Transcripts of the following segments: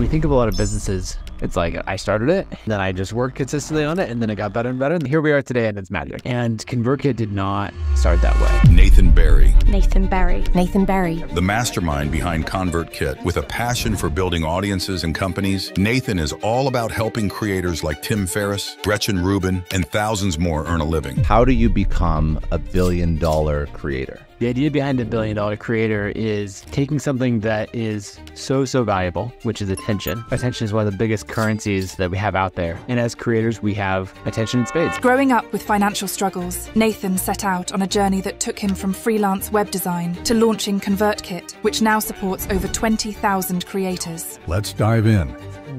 we think of a lot of businesses, it's like I started it, then I just worked consistently on it, and then it got better and better. And here we are today, and it's magic. And ConvertKit did not start that way. Nathan Barry. Nathan Barry. Nathan Barry. The mastermind behind ConvertKit. With a passion for building audiences and companies, Nathan is all about helping creators like Tim Ferriss, Gretchen Rubin, and thousands more earn a living. How do you become a billion-dollar creator? The idea behind a billion-dollar creator is taking something that is so valuable, which is attention. Attention is one of the biggest currencies that we have out there. And as creators, we have attention in spades. Growing up with financial struggles, Nathan set out on a journey that took him from freelance web design to launching ConvertKit, which now supports over 20,000 creators. Let's dive in.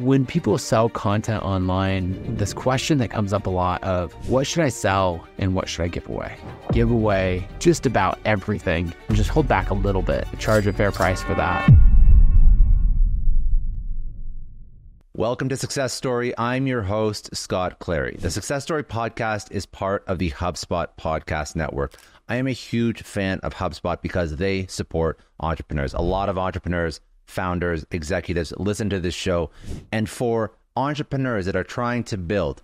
When people sell content online, this question that comes up a lot of what should I sell and what should I give away? Give away just about everything and just hold back a little bit, charge a fair price for that. Welcome to Success Story. I'm your host, Scott Clary. The Success Story podcast is part of the HubSpot podcast network. I am a huge fan of HubSpot because they support entrepreneurs. A lot of entrepreneurs, founders, executives listen to this show. And for entrepreneurs that are trying to build,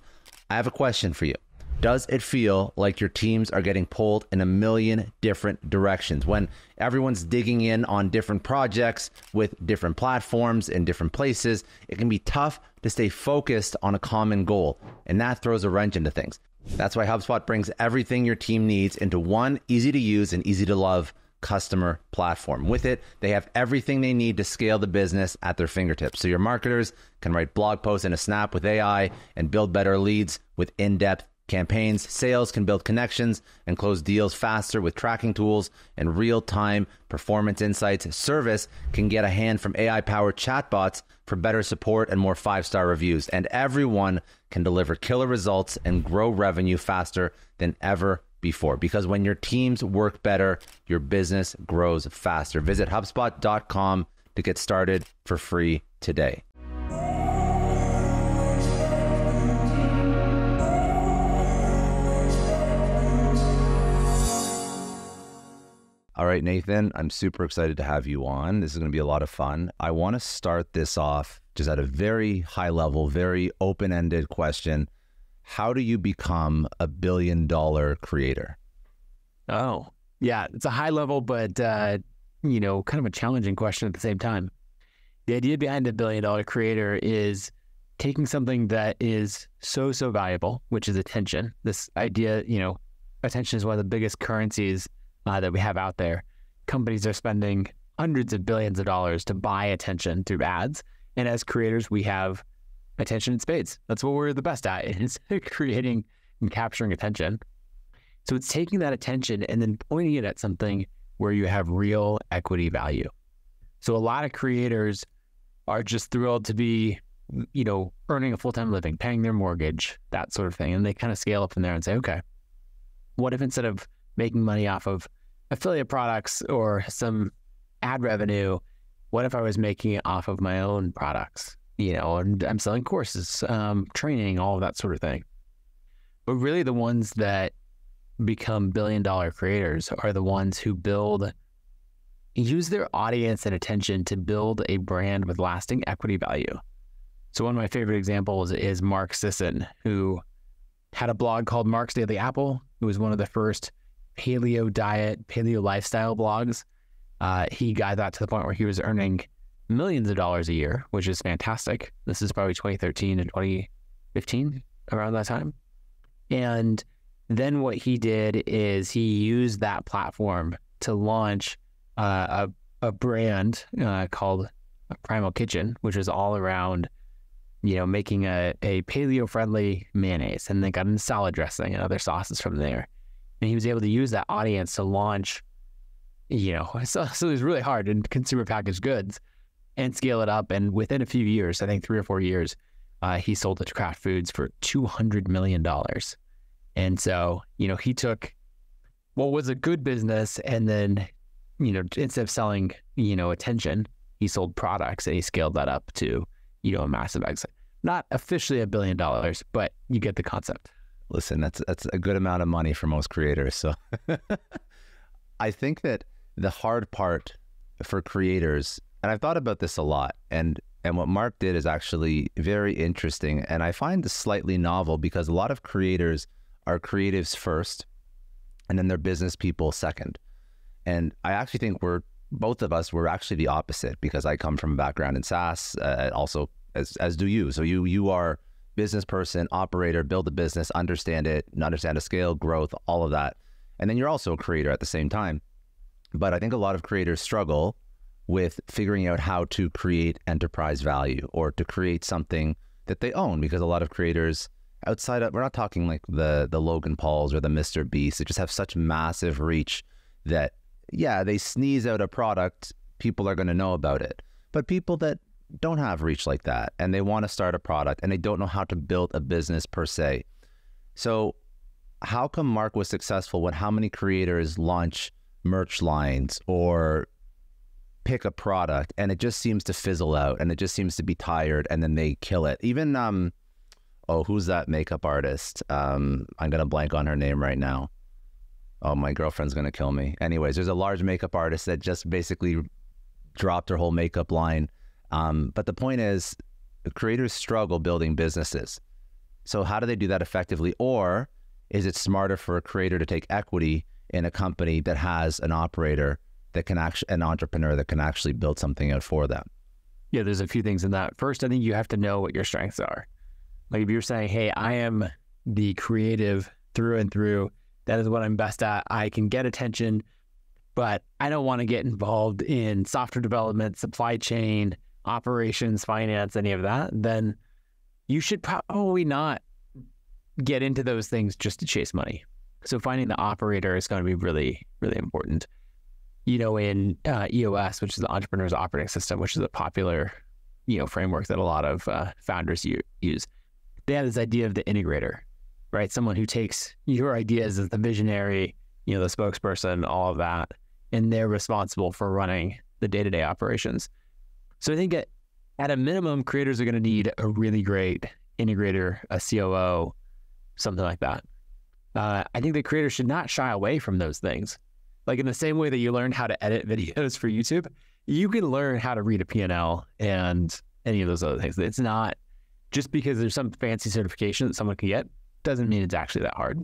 I have a question for you. Does it feel like your teams are getting pulled in a million different directions when everyone's digging in on different projects with different platforms in different places? It can be tough to stay focused on a common goal, and that throws a wrench into things. That's why HubSpot brings everything your team needs into one easy to use and easy to love customer platform. With it, they have everything they need to scale the business at their fingertips. So your marketers can write blog posts in a snap with AI and build better leads with in-depth campaigns. Sales can build connections and close deals faster with tracking tools and real-time performance insights. Service can get a hand from AI-powered chatbots for better support and more 5-star reviews. And everyone can deliver killer results and grow revenue faster than ever before. Because when your teams work better, your business grows faster. Visit HubSpot.com to get started for free today. All right, Nathan, I'm super excited to have you on. This is going to be a lot of fun. I want to start this off just at a very high level, very open-ended question. How do you become a billion-dollar creator? Oh, yeah, it's a high level, but, kind of a challenging question at the same time. The idea behind a billion-dollar creator is taking something that is so valuable, which is attention. This idea, attention is one of the biggest currencies that we have out there. Companies are spending hundreds of billions of dollars to buy attention through ads. And as creators, we have attention in spades. That's what we're the best at, is creating and capturing attention. So it's taking that attention and then pointing it at something where you have real equity value. So a lot of creators are just thrilled to be, earning a full-time living, paying their mortgage, that sort of thing. And they kind of scale up from there and say, okay, what if instead of making money off of affiliate products or some ad revenue, what if I was making it off of my own products? And I'm selling courses, training, all of that sort of thing. But really the ones that become billion-dollar creators are the ones who use their audience and attention to build a brand with lasting equity value. So one of my favorite examples is Mark Sisson, who had a blog called Mark's Daily Apple. It was one of the first paleo diet, paleo lifestyle blogs. He got that to the point where he was earning millions of dollars a year, which is fantastic. This is probably 2013 and 2015, around that time. And then what he did is he used that platform to launch a brand called Primal Kitchen, which is all around, making a paleo-friendly mayonnaise, and then got into salad dressing and other sauces from there. And he was able to use that audience to launch, so it was really hard in consumer packaged goods and scale it up. And within a few years, I think 3 or 4 years, he sold it to Kraft Foods for $200 million. And so, he took what was a good business and then, instead of selling, attention, he sold products and he scaled that up to, a massive exit. Not officially $1 billion, but you get the concept. Listen, that's a good amount of money for most creators. So I think that the hard part for creators, and I've thought about this a lot, and And what Mark did is actually very interesting. And I find this slightly novel because a lot of creators are creatives first and then they're business people second. And I actually think both of us were actually the opposite, because I come from a background in SaaS, also as do you. So you are business person, operator, build a business, understand it, understand the scale, growth, all of that. And then you're also a creator at the same time. But I think a lot of creators struggle with figuring out how to create enterprise value or to create something that they own, because a lot of creators outside of, we're not talking like the Logan Pauls or the Mr. Beast, that just have such massive reach that, yeah, they sneeze out a product, people are going to know about it. But people that don't have reach like that and they want to start a product and they don't know how to build a business per se. So how come Mark was successful when how many creators launch merch lines or pick a product and it just seems to fizzle out and it just seems to be tired and then they kill it? Even, who's that makeup artist? I'm going to blank on her name right now. Oh, my girlfriend's going to kill me. Anyways, there's a large makeup artist that just basically dropped her whole makeup line. But the point is, creators struggle building businesses. So how do they do that effectively? Or is it smarter for a creator to take equity in a company that has an operator that can an entrepreneur that can actually build something out for them? Yeah, there's a few things in that. First, I think you have to know what your strengths are. Like if you're saying, hey, I am the creative through and through, that is what I'm best at, I can get attention, but I don't want to get involved in software development, supply chain, operations, finance, any of that, then you should probably not get into those things just to chase money. So finding the operator is going to be really, really important. You know, in EOS, which is the Entrepreneur's Operating System, which is a popular, framework that a lot of founders use, they have this idea of the integrator, right? Someone who takes your ideas as the visionary, the spokesperson, all of that, and they're responsible for running the day-to-day operations. So I think at a minimum, creators are going to need a really great integrator, a COO, something like that. I think the creators should not shy away from those things. Like in the same way that you learn how to edit videos for YouTube, you can learn how to read a P&L and any of those other things. It's not just because there's some fancy certification that someone can get, doesn't mean it's actually that hard.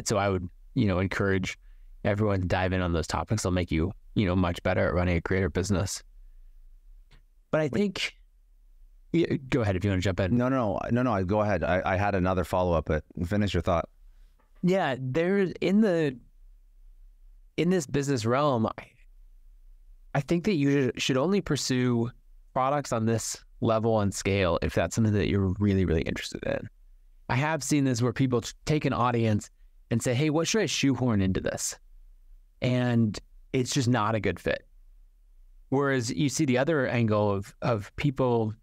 So I would, encourage everyone to dive in on those topics. They'll make you, much better at running a creator business. But I think, go ahead if you want to jump in. No, go ahead. I had another follow-up, but finish your thought. Yeah, there's in this business realm, I think that you should only pursue products on this level and scale if that's something that you're really, really interested in. I have seen this where people take an audience and say, hey, what should I shoehorn into this? And it's just not a good fit. Whereas you see the other angle of people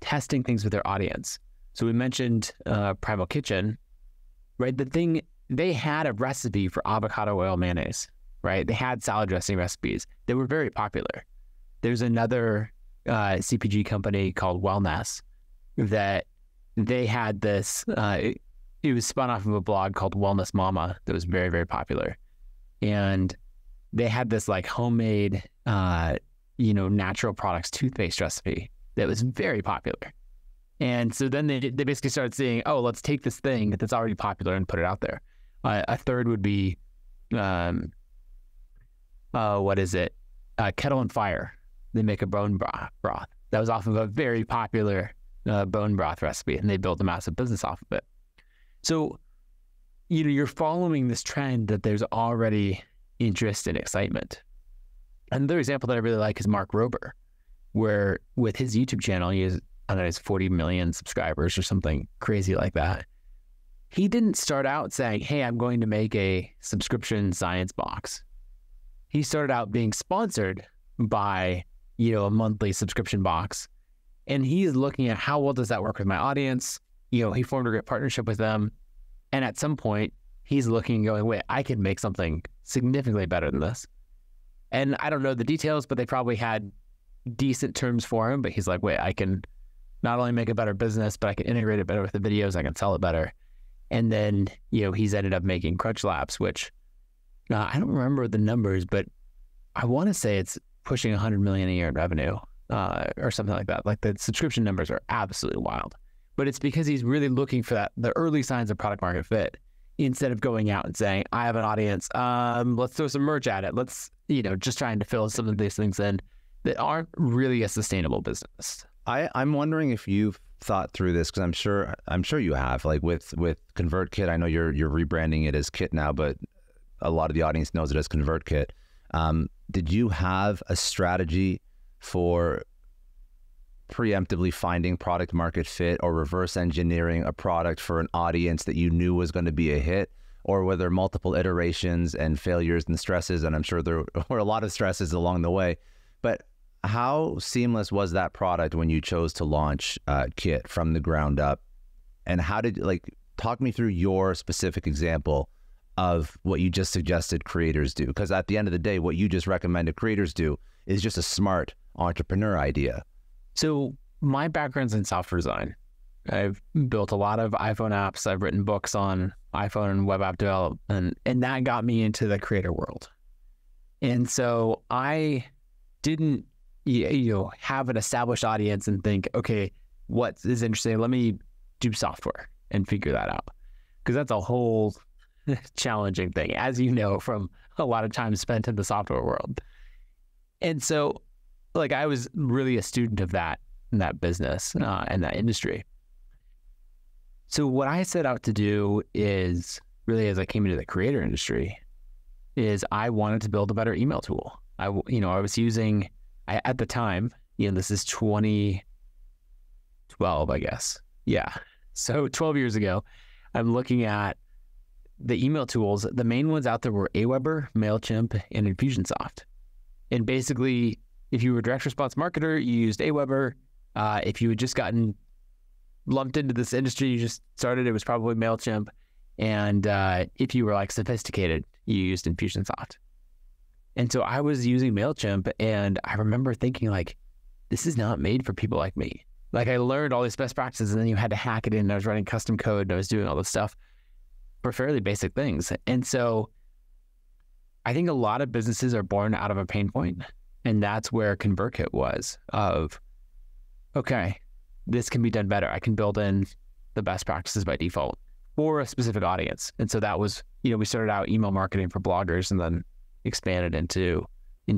testing things with their audience. So we mentioned Primal Kitchen, right? They had a recipe for avocado oil mayonnaise, right? They had salad dressing recipes. They were very popular. There's another CPG company called Wellness that they had this, it was spun off of a blog called Wellness Mama that was very, very popular. And they had this like homemade, natural products toothpaste recipe that was very popular. And so then they basically started saying, oh, let's take this thing that's already popular and put it out there. A third would be, Kettle and Fire. They make a bone broth. That was off of a very popular bone broth recipe, and they built a massive business off of it. So, you're following this trend that there's already interest and excitement. Another example that I really like is Mark Rober, where with his YouTube channel, he has 40 million subscribers or something crazy like that. He didn't start out saying, hey, I'm going to make a subscription science box. He started out being sponsored by, a monthly subscription box. And he's looking at how well does that work with my audience? He formed a great partnership with them. And at some point, he's looking and going, wait, I can make something significantly better than this. And I don't know the details, but they probably had decent terms for him. But he's like, wait, I can not only make a better business, but I can integrate it better with the videos. I can sell it better. And then, he's ended up making Crunch Labs, which I don't remember the numbers, but I want to say it's pushing 100 million a year in revenue. or something like that. Like the subscription numbers are absolutely wild. But it's because he's really looking for the early signs of product market fit instead of going out and saying, I have an audience, let's throw some merch at it. Let's, just trying to fill some of these things in that aren't really a sustainable business. I'm wondering if you've thought through this, because I'm sure you have. Like with ConvertKit, I know you're rebranding it as Kit now, but a lot of the audience knows it as ConvertKit. Did you have a strategy for preemptively finding product market fit or reverse engineering a product for an audience that you knew was going to be a hit? Or were there multiple iterations and failures and stresses? And I'm sure there were a lot of stresses along the way. But how seamless was that product when you chose to launch Kit from the ground up? And how did, talk me through your specific example of what you just suggested creators do? Because at the end of the day, what you just recommended creators do is just a smart entrepreneur idea. So my background's in software design. I've built a lot of iPhone apps. I've written books on iPhone and web app development, and that got me into the creator world. And so I didn't have an established audience and think, okay, what is interesting? Let me do software and figure that out. Because that's a whole challenging thing, as you know, from a lot of time spent in the software world. And so I was really a student of that in that business and that industry. So what I set out to do is really, as I came into the creator industry, is I wanted to build a better email tool. I was using, at the time, this is 2012, I guess. Yeah. So 12 years ago, I'm looking at the email tools. The main ones out there were Aweber, MailChimp, and Infusionsoft. And basically, if you were a direct response marketer, you used Aweber. If you had just gotten lumped into this industry, you just started, it was probably MailChimp. And if you were sophisticated, you used Infusionsoft. And so I was using MailChimp, and I remember thinking this is not made for people like me. I learned all these best practices, and then you had to hack it in, and I was writing custom code, and I was doing all this stuff for fairly basic things. And so I think a lot of businesses are born out of a pain point. And that's where ConvertKit was of, okay, this can be done better. I can build in the best practices by default for a specific audience. And so that was, we started out email marketing for bloggers and then expanded into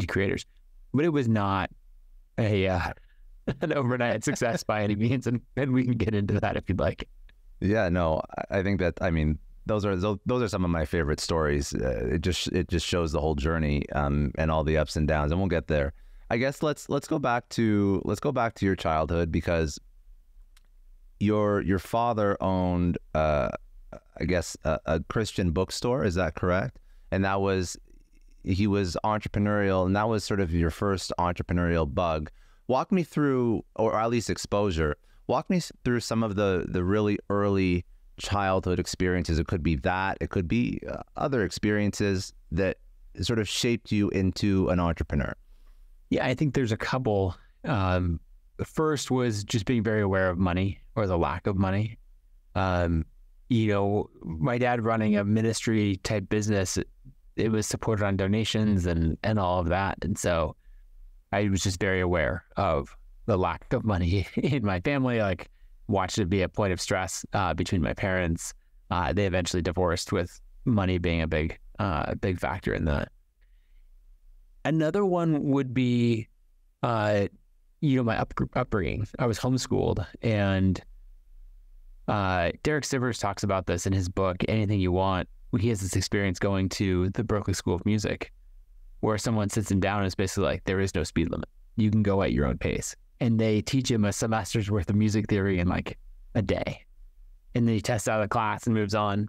creators. But it was not an overnight success by any means. And we can get into that if you'd like. Yeah, no, I think that, those are some of my favorite stories. It just shows the whole journey and all the ups and downs, and we'll get there. I guess let's go back to your childhood, because your father owned a Christian bookstore. Is that correct? And he was entrepreneurial, and that was sort of your first entrepreneurial bug. Walk me through, or at least exposure. Walk me through some of the really early childhood experiences. It could be that, it could be other experiences that sort of shaped you into an entrepreneur. Yeah, I think there's a couple. The first was just being very aware of money, or the lack of money. My dad running a ministry type business, it was supported on donations and all of that. And so I was just very aware of the lack of money in my family, watched it be a point of stress between my parents. They eventually divorced, with money being a big factor in that. Another one would be, my upbringing. I was homeschooled, and Derek Sivers talks about this in his book, Anything You Want. He has this experience going to the Berklee School of Music, where someone sits him down and is basically there is no speed limit. You can go at your own pace. And they teach him a semester's worth of music theory in a day. And then he tests out of the class and moves on.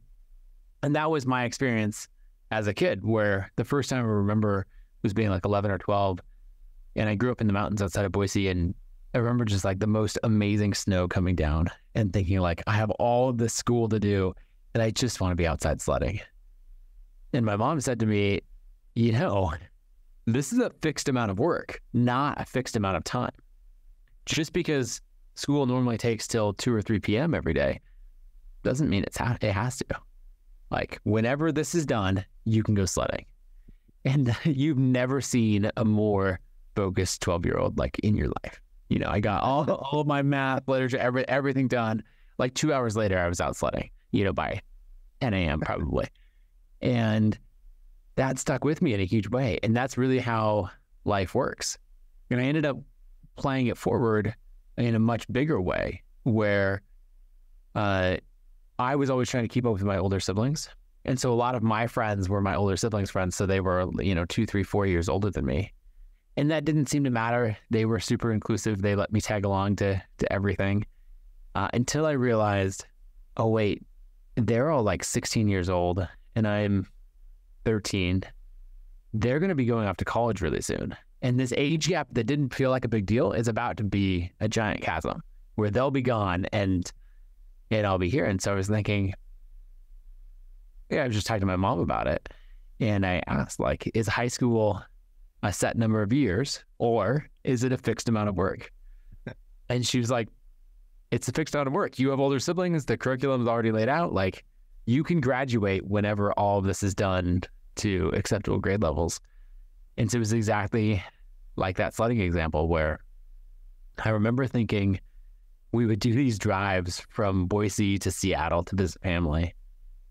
And that was my experience as a kid, where the first time I remember was being 11 or 12. And I grew up in the mountains outside of Boise. And I remember just the most amazing snow coming down and thinking I have all of this school to do, and I just want to be outside sledding. And my mom said to me, this is a fixed amount of work, not a fixed amount of time. Just because school normally takes till 2 or 3 p.m. every day doesn't mean it has to. Whenever this is done, you can go sledding. And you've never seen a more focused 12-year-old like in your life. You know, I got all of my math, literature, everything done. Like 2 hours later, I was out sledding, you know, by 10 a.m. probably. And that stuck with me in a huge way. And that's really how life works. And I ended up playing it forward in a much bigger way where I was always trying to keep up with my older siblings. And so a lot of my friends were my older siblings' friends. So they were, you know, 2, 3, 4 years older than me. And that didn't seem to matter. They were super inclusive. They let me tag along to everything until I realized, oh, wait, they're all like 16 years old and I'm 13. They're going to be going off to college really soon. And this age gap that didn't feel like a big deal is about to be a giant chasm where they'll be gone and I'll be here. And so I was thinking, yeah, I was just talking to my mom about it. And I asked, like, is high school a set number of years or is it a fixed amount of work? And she was like, it's a fixed amount of work. You have older siblings. The curriculum is already laid out. Like, you can graduate whenever all of this is done to acceptable grade levels. And so it was exactly like that sledding example where I remember thinking we would do these drives from Boise to Seattle to visit family.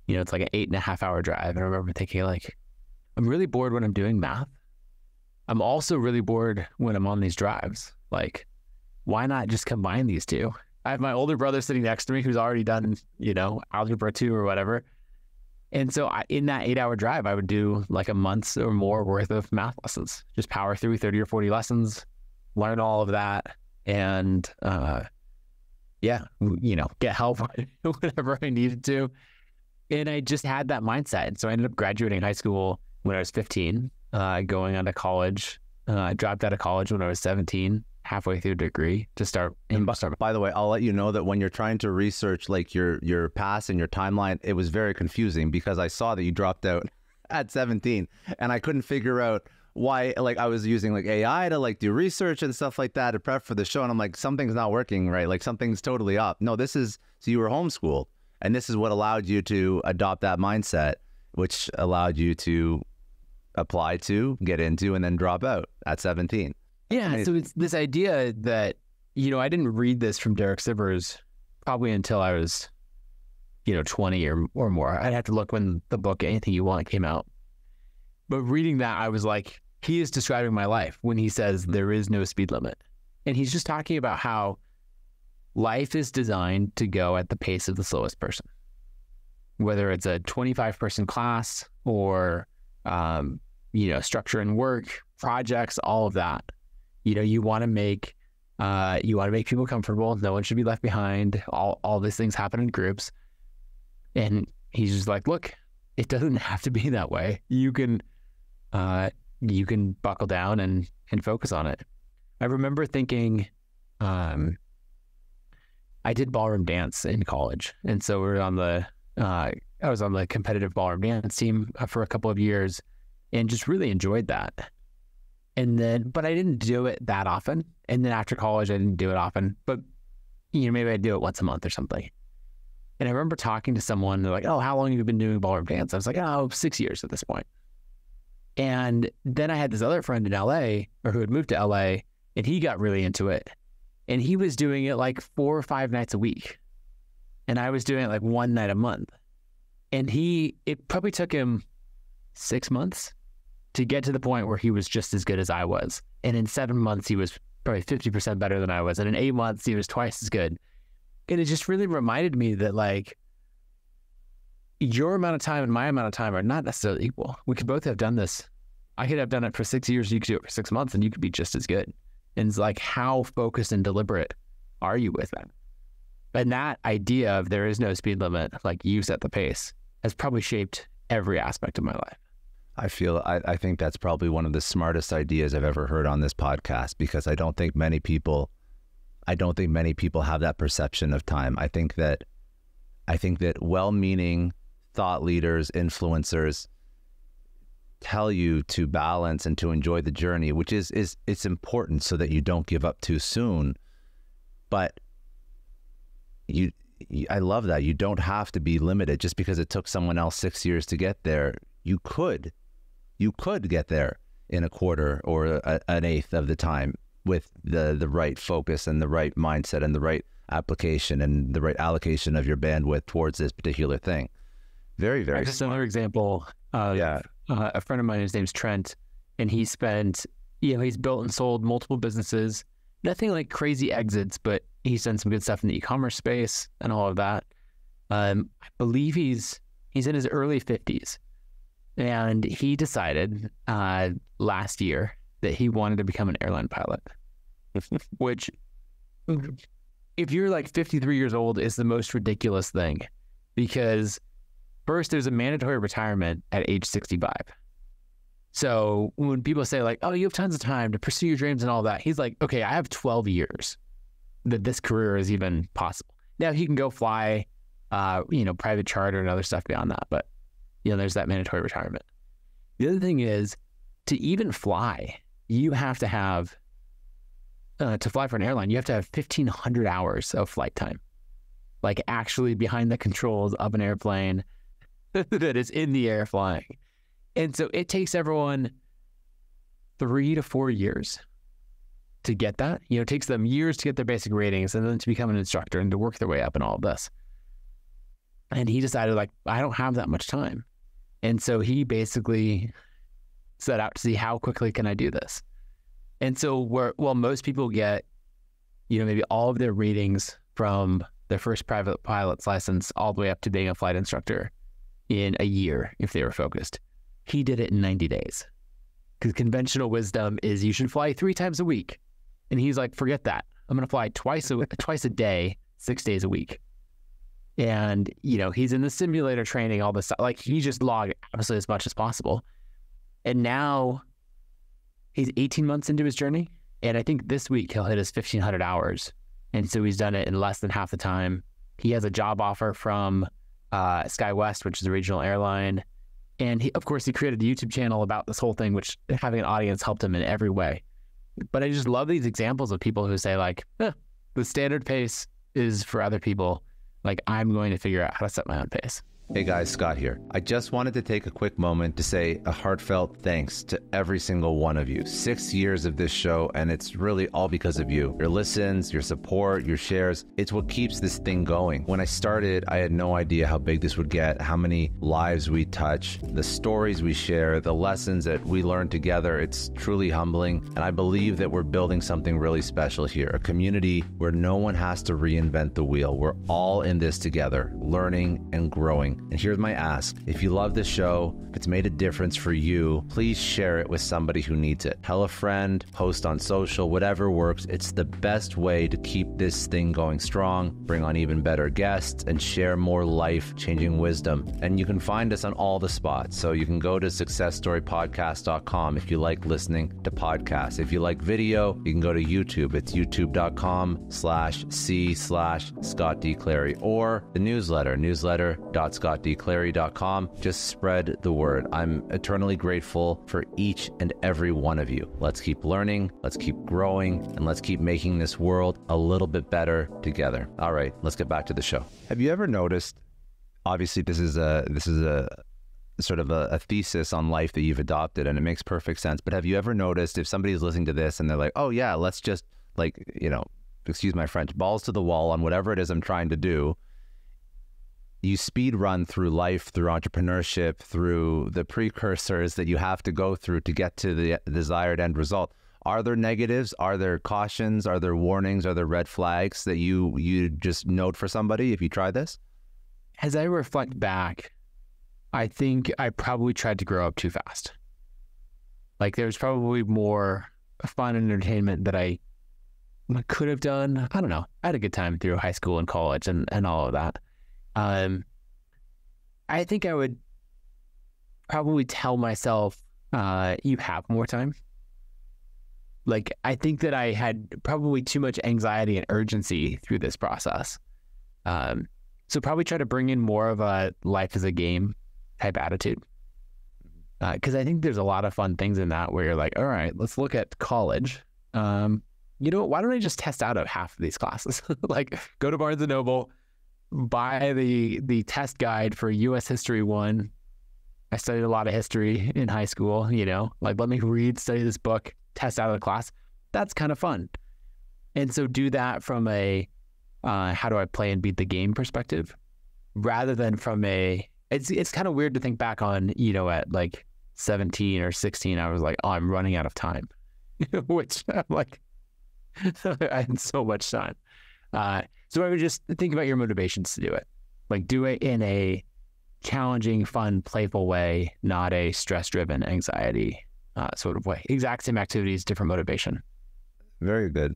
You know, it's like an 8.5 hour drive. And I remember thinking, like, I'm really bored when I'm doing math. I'm also really bored when I'm on these drives. Like, why not just combine these two? I have my older brother sitting next to me who's already done, you know, algebra 2 or whatever. And so in that 8-hour drive, I would do like a month's or more worth of math lessons, just power through 30 or 40 lessons, learn all of that. And yeah, you know, get help whenever I needed to. And I just had that mindset. And so I ended up graduating high school when I was 15, going on to college. I dropped out of college when I was 17, halfway through a degree to start. By the way, I'll let you know that when you're trying to research like your past and your timeline, it was very confusing because I saw that you dropped out at 17 and I couldn't figure out why. Like, I was using like AI to like do research and stuff like that to prep for the show. And I'm like, something's not working right. Like, something's totally up. No, so you were homeschooled and this is what allowed you to adopt that mindset, which allowed you to apply to, get into, and then drop out at 17. Yeah, so it's this idea that, you know, I didn't read this from Derek Sivers probably until I was, you know, 20 or more. I'd have to look when the book Anything You Want came out. But reading that, I was like, he is describing my life when he says there is no speed limit. And he's just talking about how life is designed to go at the pace of the slowest person. Whether it's a 25-person class or, you know, structure and work, projects, all of that. You know, you want to make people comfortable. No one should be left behind. All these things happen in groups. And he's just like, look, it doesn't have to be that way. You can buckle down and focus on it. I remember thinking, I did ballroom dance in college. And so we were on I was on the competitive ballroom dance team for a couple of years and just really enjoyed that. And then, but I didn't do it that often. And then after college, I didn't do it often, but, you know, maybe I'd do it once a month or something. And I remember talking to someone, they're like, oh, how long have you been doing ballroom dance? I was like, oh, 6 years at this point. And then I had this other friend in LA, or who had moved to LA, and he got really into it. And he was doing it like 4 or 5 nights a week. And I was doing it like 1 night a month. And it probably took him 6 months to get to the point where he was just as good as I was. And in 7 months, he was probably 50% better than I was. And in 8 months, he was twice as good. And it just really reminded me that, like, your amount of time and my amount of time are not necessarily equal. We could both have done this. I could have done it for 6 years. You could do it for 6 months and you could be just as good. And it's like, how focused and deliberate are you with that? And that idea of there is no speed limit, like you set the pace, has probably shaped every aspect of my life. I think that's probably one of the smartest ideas I've ever heard on this podcast, because I don't think many people have that perception of time. I think that well-meaning thought leaders, influencers tell you to balance and to enjoy the journey, which is it's important so that you don't give up too soon. But I love that. You don't have to be limited just because it took someone else 6 years to get there. You could get there in a quarter or an eighth of the time with the right focus and the right mindset and the right application and the right allocation of your bandwidth towards this particular thing. Very, very Just another example. A friend of mine, his name's Trent, and he spent, he's built and sold multiple businesses, nothing like crazy exits, but he's done some good stuff in the e-commerce space and all of that. I believe he's in his early 50s, and he decided last year that he wanted to become an airline pilot, which, if you're like 53 years old, is the most ridiculous thing, because first, there's a mandatory retirement at age 65. So when people say like, oh, you have tons of time to pursue your dreams and all that, he's like, okay, I have 12 years that this career is even possible. Now he can go fly, private charter and other stuff beyond that. But, there's that mandatory retirement. The other thing is, to even fly, you have to have, to fly for an airline, you have to have 1,500 hours of flight time, like actually behind the controls of an airplane that is in the air flying. And so it takes everyone 3 to 4 years to get that. It takes them years to get their basic ratings and then to become an instructor and to work their way up and all of this. And he decided, like, I don't have that much time. And so he basically set out to see how quickly can I do this. And so while most people get, maybe all of their ratings from their first private pilot's license all the way up to being a flight instructor in a year, if they were focused, he did it in 90 days. Because conventional wisdom is you should fly 3 times a week. And he's like, forget that. I'm going to fly twice a day, 6 days a week. And, he's in the simulator training, all this stuff. Like, he just logged absolutely as much as possible. And now he's 18 months into his journey. And I think this week he'll hit his 1,500 hours. And so he's done it in less than half the time. He has a job offer from SkyWest, which is a regional airline. And he created a YouTube channel about this whole thing, which having an audience helped him in every way. But I just love these examples of people who say like, the standard pace is for other people. Like, I'm going to figure out how to set my own pace. Hey guys, Scott here. I just wanted to take a quick moment to say a heartfelt thanks to every single one of you. 6 years of this show, and it's really all because of you. Your listens, your support, your shares, it's what keeps this thing going. When I started, I had no idea how big this would get, how many lives we touch, the stories we share, the lessons that we learn together. It's truly humbling, and I believe that we're building something really special here, a community where no one has to reinvent the wheel. We're all in this together, learning and growing. And here's my ask. If you love this show, if it's made a difference for you, please share it with somebody who needs it. Tell a friend, post on social, whatever works. It's the best way to keep this thing going strong, bring on even better guests, and share more life-changing wisdom. And you can find us on all the spots. So you can go to successstorypodcast.com if you like listening to podcasts. If you like video, you can go to YouTube. It's youtube.com/c/Scott D. Clary, or the newsletter.scottdclary.com. Just spread the word. I'm eternally grateful for each and every one of you. Let's keep learning, let's keep growing, and let's keep making this world a little bit better together. All right, let's get back to the show. Have you ever noticed, obviously this is a sort of a thesis on life that you've adopted, and it makes perfect sense, but have you ever noticed if somebody's listening to this and they're like, oh yeah, let's just, like, excuse my French, balls to the wall on whatever it is I'm trying to do, you speed run through life, through entrepreneurship, through the precursors that you have to go through to get to the desired end result. Are there negatives? Are there cautions? Are there warnings? Are there red flags that you just note for somebody if you try this? As I reflect back, I think I probably tried to grow up too fast. Like, there's probably more fun and entertainment that I could have done. I don't know. I had a good time through high school and college and all of that. I think I would probably tell myself, you have more time. Like, I think that I had probably too much anxiety and urgency through this process. So probably try to bring in more of a life as a game type attitude. Because I think there's a lot of fun things in that where you're like, all right, let's look at college. Why don't I just test out of half of these classes? Like, go to Barnes & Noble, buy the test guide for U.S. History 1, I studied a lot of history in high school, like let me read, study this book, test out of the class. That's kind of fun. And so do that from a how do I play and beat the game perspective, rather than from it's kind of weird to think back on, at like 17 or 16, I was like, oh, I'm running out of time, which I'm like, I had so much time. So I would just think about your motivations to do it. Like do it in a challenging, fun, playful way, not a stress-driven anxiety sort of way. Exact same activities, different motivation. Very good.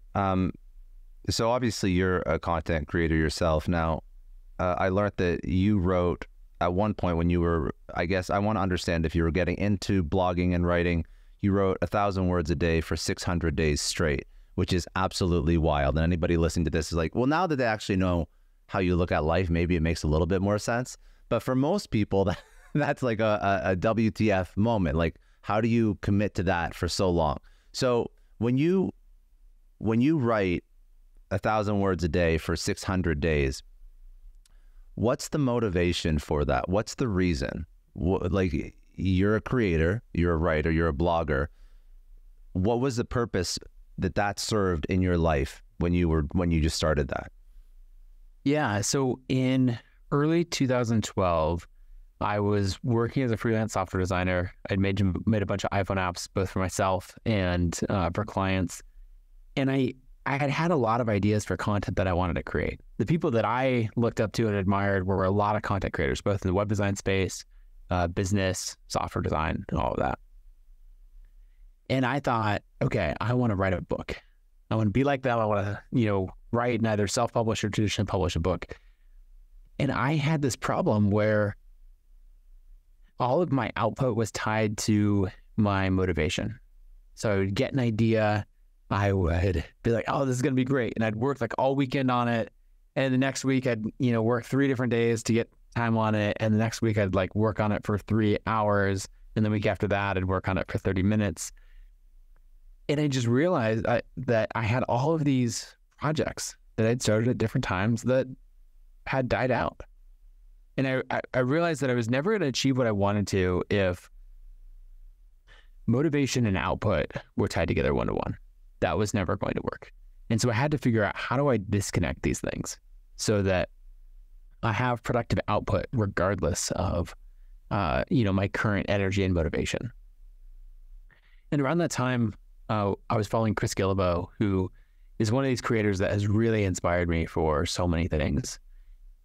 So obviously you're a content creator yourself. Now, I learned that you wrote at one point when you were, I guess I want to understand if you were getting into blogging and writing, you wrote 1,000 words a day for 600 days straight, which is absolutely wild. And anybody listening to this is like, well, now that they actually know how you look at life, maybe it makes a little bit more sense. But for most people, that's like a WTF moment. Like, how do you commit to that for so long? So when you write 1,000 words a day for 600 days, what's the motivation for that? What's the reason? Like, you're a creator, you're a writer, you're a blogger. What was the purpose that served in your life when you just started that? Yeah. So in early 2012, I was working as a freelance software designer. I'd made a bunch of iPhone apps, both for myself and for clients. And I had a lot of ideas for content that I wanted to create. The people that I looked up to and admired were a lot of content creators, both in the web design space, business, software design, and all of that. And I thought, okay, I want to write a book. I want to be like them. I want to, write and either self-publish or traditionally publish a book. And I had this problem where all of my output was tied to my motivation. So I would get an idea, I would be like, oh, this is going to be great. And I'd work like all weekend on it. And the next week I'd, work 3 different days to get time on it. And the next week I'd like work on it for 3 hours. And the week after that, I'd work on it for 30 minutes. And I just realized that I had all of these projects that I'd started at different times that had died out. And I realized that I was never going to achieve what I wanted to if motivation and output were tied together one-to-one. That was never going to work. And so I had to figure out, how do I disconnect these things so that I have productive output regardless of, my current energy and motivation. And around that time, I was following Chris Guillebeau, who is one of these creators that has really inspired me for so many things.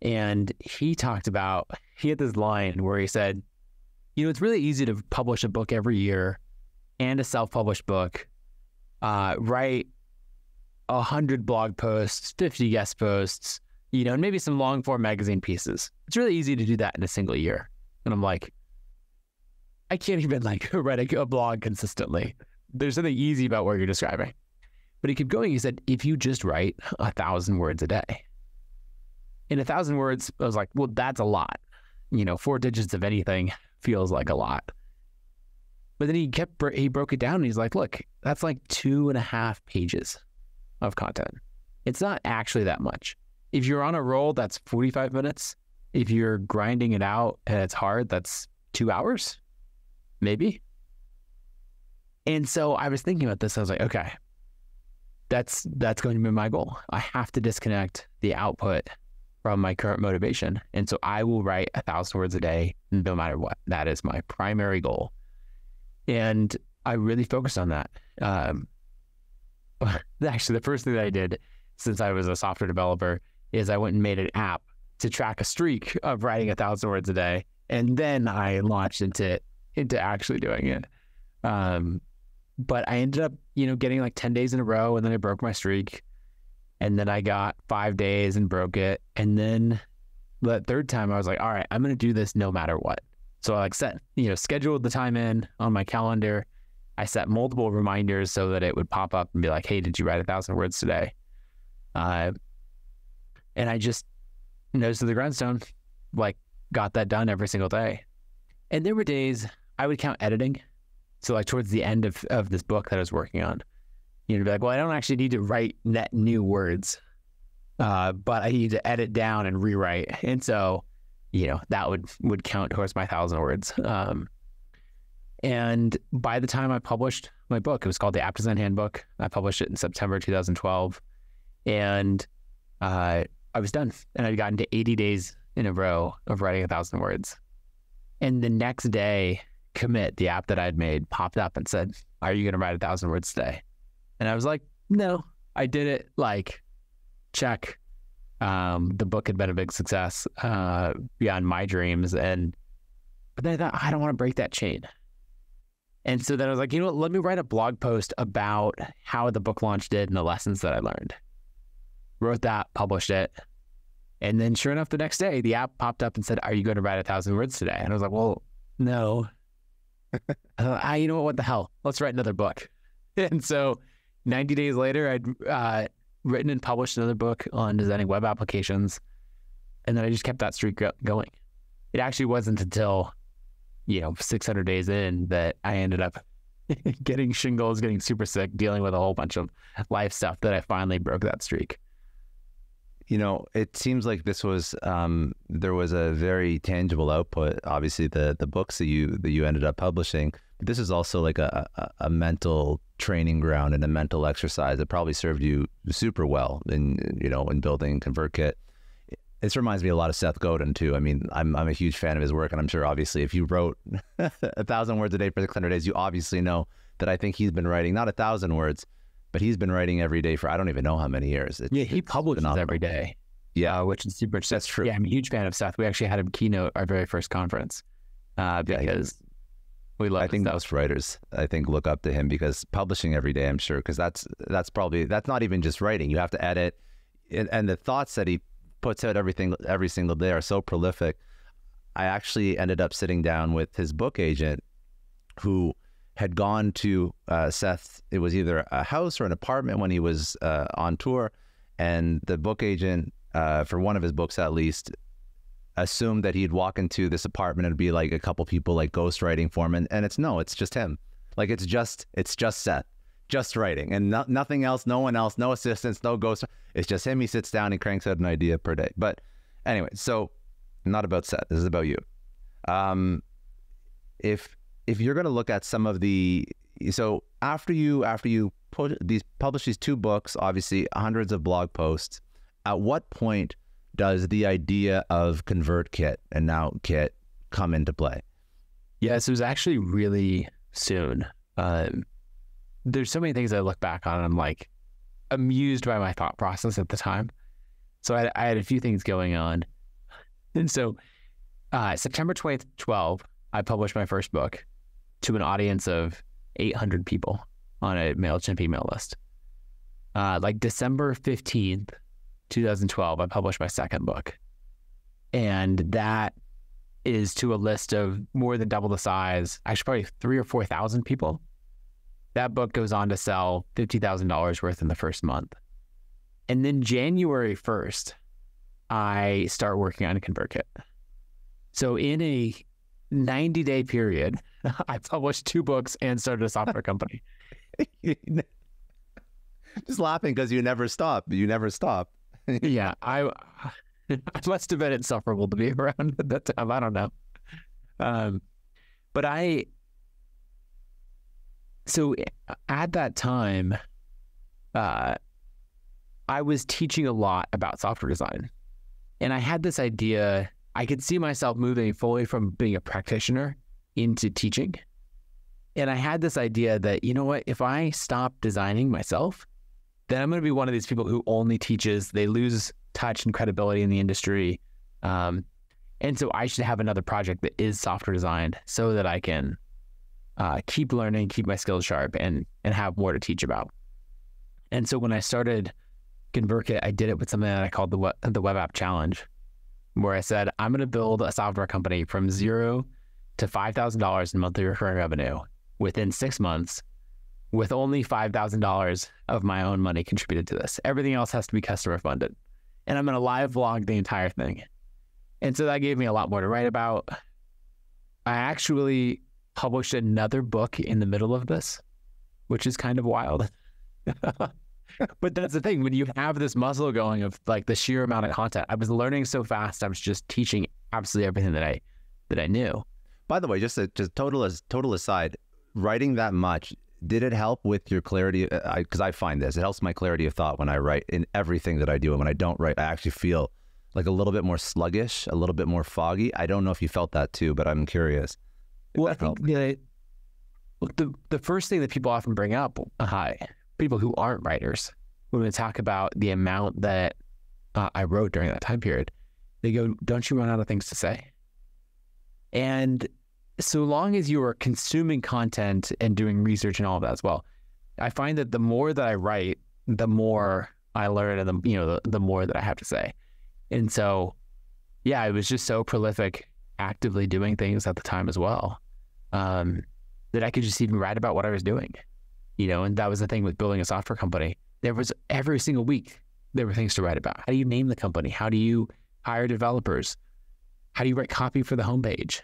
And he had this line where he said, it's really easy to publish a book every year and a self-published book, write 100 blog posts, 50 guest posts, and maybe some long form magazine pieces. It's really easy to do that in a single year. And I'm like, I can't even write a blog consistently. There's something easy about what you're describing. But he kept going. He said, if you just write 1,000 words a day. In 1,000 words, I was like, well, that's a lot. 4 digits of anything feels like a lot. But then he broke it down and he's like, look, that's like 2.5 pages of content. It's not actually that much. If you're on a roll, that's 45 minutes. If you're grinding it out and it's hard, that's 2 hours, maybe. And so I was thinking about this. I was like, okay, that's going to be my goal. I have to disconnect the output from my current motivation. And so I will write 1,000 words a day, no matter what. That is my primary goal. And I really focused on that. Actually, the first thing that I did since I was a software developer is I went and made an app to track a streak of writing 1,000 words a day. And then I launched into actually doing it. But I ended up, getting like 10 days in a row, and then I broke my streak. And then I got 5 days and broke it. And then the third time I was like, all right, I'm going to do this no matter what. So I scheduled the time in on my calendar. I set multiple reminders so that it would pop up and be like, hey, did you write 1,000 words today? And I just nose to the grindstone, got that done every single day. And there were days I would count editing. So towards the end of this book that I was working on, be like, well, I don't actually need to write net new words, but I need to edit down and rewrite. And so, that would count towards my 1,000 words. And by the time I published my book, it was called the App Design Handbook. I published it in September 2012, and I was done. And I'd gotten to 80 days in a row of writing 1,000 words. And the next day, Commit, the app that I'd made, popped up and said, "Are you going to write 1,000 words today?" And I was like, "No, I did it." Check. The book had been a big success beyond my dreams. But then I thought, I don't want to break that chain. And so then I was like, let me write a blog post about how the book launch did and the lessons that I learned. Wrote that, published it. And then sure enough, the next day, the app popped up and said, "Are you going to write 1,000 words today?" And I was like, well, no. I thought, what the hell? Let's write another book. And so 90 days later, I'd written and published another book on designing web applications. And then I just kept that streak going. It actually wasn't until 600 days in that I ended up getting shingles, getting super sick, dealing with a whole bunch of life stuff, that I finally broke that streak. It seems like this was, there was a very tangible output. Obviously the books that you ended up publishing, but this is also like a mental training ground and a mental exercise that probably served you super well in building ConvertKit. This reminds me a lot of Seth Godin too. I mean, I'm a huge fan of his work, and I'm sure obviously if you wrote 1,000 words a day for 600 days, you obviously know that I think he's been writing not 1,000 words, but he's been writing every day for I don't even know how many years. He publishes every day. Yeah, which is super. That's true. Yeah, I'm a huge fan of Seth. We actually had him keynote our very first conference because we love. I think most writers, look up to him because publishing every day. I'm sure because that's not even just writing. You have to edit, and the thoughts that he puts out every single day are so prolific. I actually ended up sitting down with his book agent, who had gone to Seth. It was either a house or an apartment when he was on tour, and the book agent, for one of his books at least, assumed that he'd walk into this apartment and be like a couple people like ghostwriting for him, and it's just him. Like it's just Seth, just writing, and nothing else, no one else, no assistants, no ghost. It's just him. He sits down, he cranks out an idea per day. But anyway, so not about Seth. This is about you. If you're going to look at some of so after you publish these 2 books, obviously hundreds of blog posts, at what point does the idea of ConvertKit and now Kit come into play? Yes, it was actually really soon. There's so many things I look back on and I'm like amused by my thought process at the time. So I had a few things going on. And so September 2012, I published my first book to an audience of 800 people on a MailChimp email list. December 15th, 2012, I published my second book. And that is to a list of more than double the size, actually probably 3,000 or 4,000 people. That book goes on to sell $50,000 worth in the first month. And then January 1st, I start working on ConvertKit. So in a 90-day period, I published 2 books and started a software company. Just laughing because you never stop. Yeah, I must have been insufferable to be around at that time. I don't know. So at that time, I was teaching a lot about software design. And I had this idea, I could see myself moving fully from being a practitioner into teaching. And I had this idea that, you know what, if I stop designing myself, then I'm going to be one of these people who only teaches. They lose touch and credibility in the industry. And so I should have another project that is software designed so that I can keep learning, keep my skills sharp, and have more to teach about. And so when I started ConvertKit, I did it with something that I called the Web App Challenge, where I said, I'm going to build a software company from $0 to $5,000 in monthly recurring revenue within 6 months, with only $5,000 of my own money contributed to this. Everything else has to be customer funded. And I'm going to live vlog the entire thing. And so that gave me a lot more to write about. I actually published another book in the middle of this, which is kind of wild. But that's the thing, when you have this muscle going of like the sheer amount of content, I was learning so fast, I was just teaching absolutely everything that I knew. By the way, just total aside, writing that much, did it help with your clarity? Because I find this, it helps my clarity of thought when I write in everything that I do. And when I don't write, I actually feel like a little bit more sluggish, a little bit more foggy. I don't know if you felt that too, but I'm curious. Well, I think the first thing that people often bring up, people who aren't writers, when we talk about the amount that I wrote during that time period, they go, don't you run out of things to say? And so long as you are consuming content and doing research and all of that as well, I find that the more that I write, the more I learn, and the more that I have to say. And so, yeah, I was just so prolific, actively doing things at the time as well, that I could just even write about what I was doing, and that was the thing with building a software company. There was every single week, there were things to write about. How do you name the company? How do you hire developers? How do you write copy for the homepage?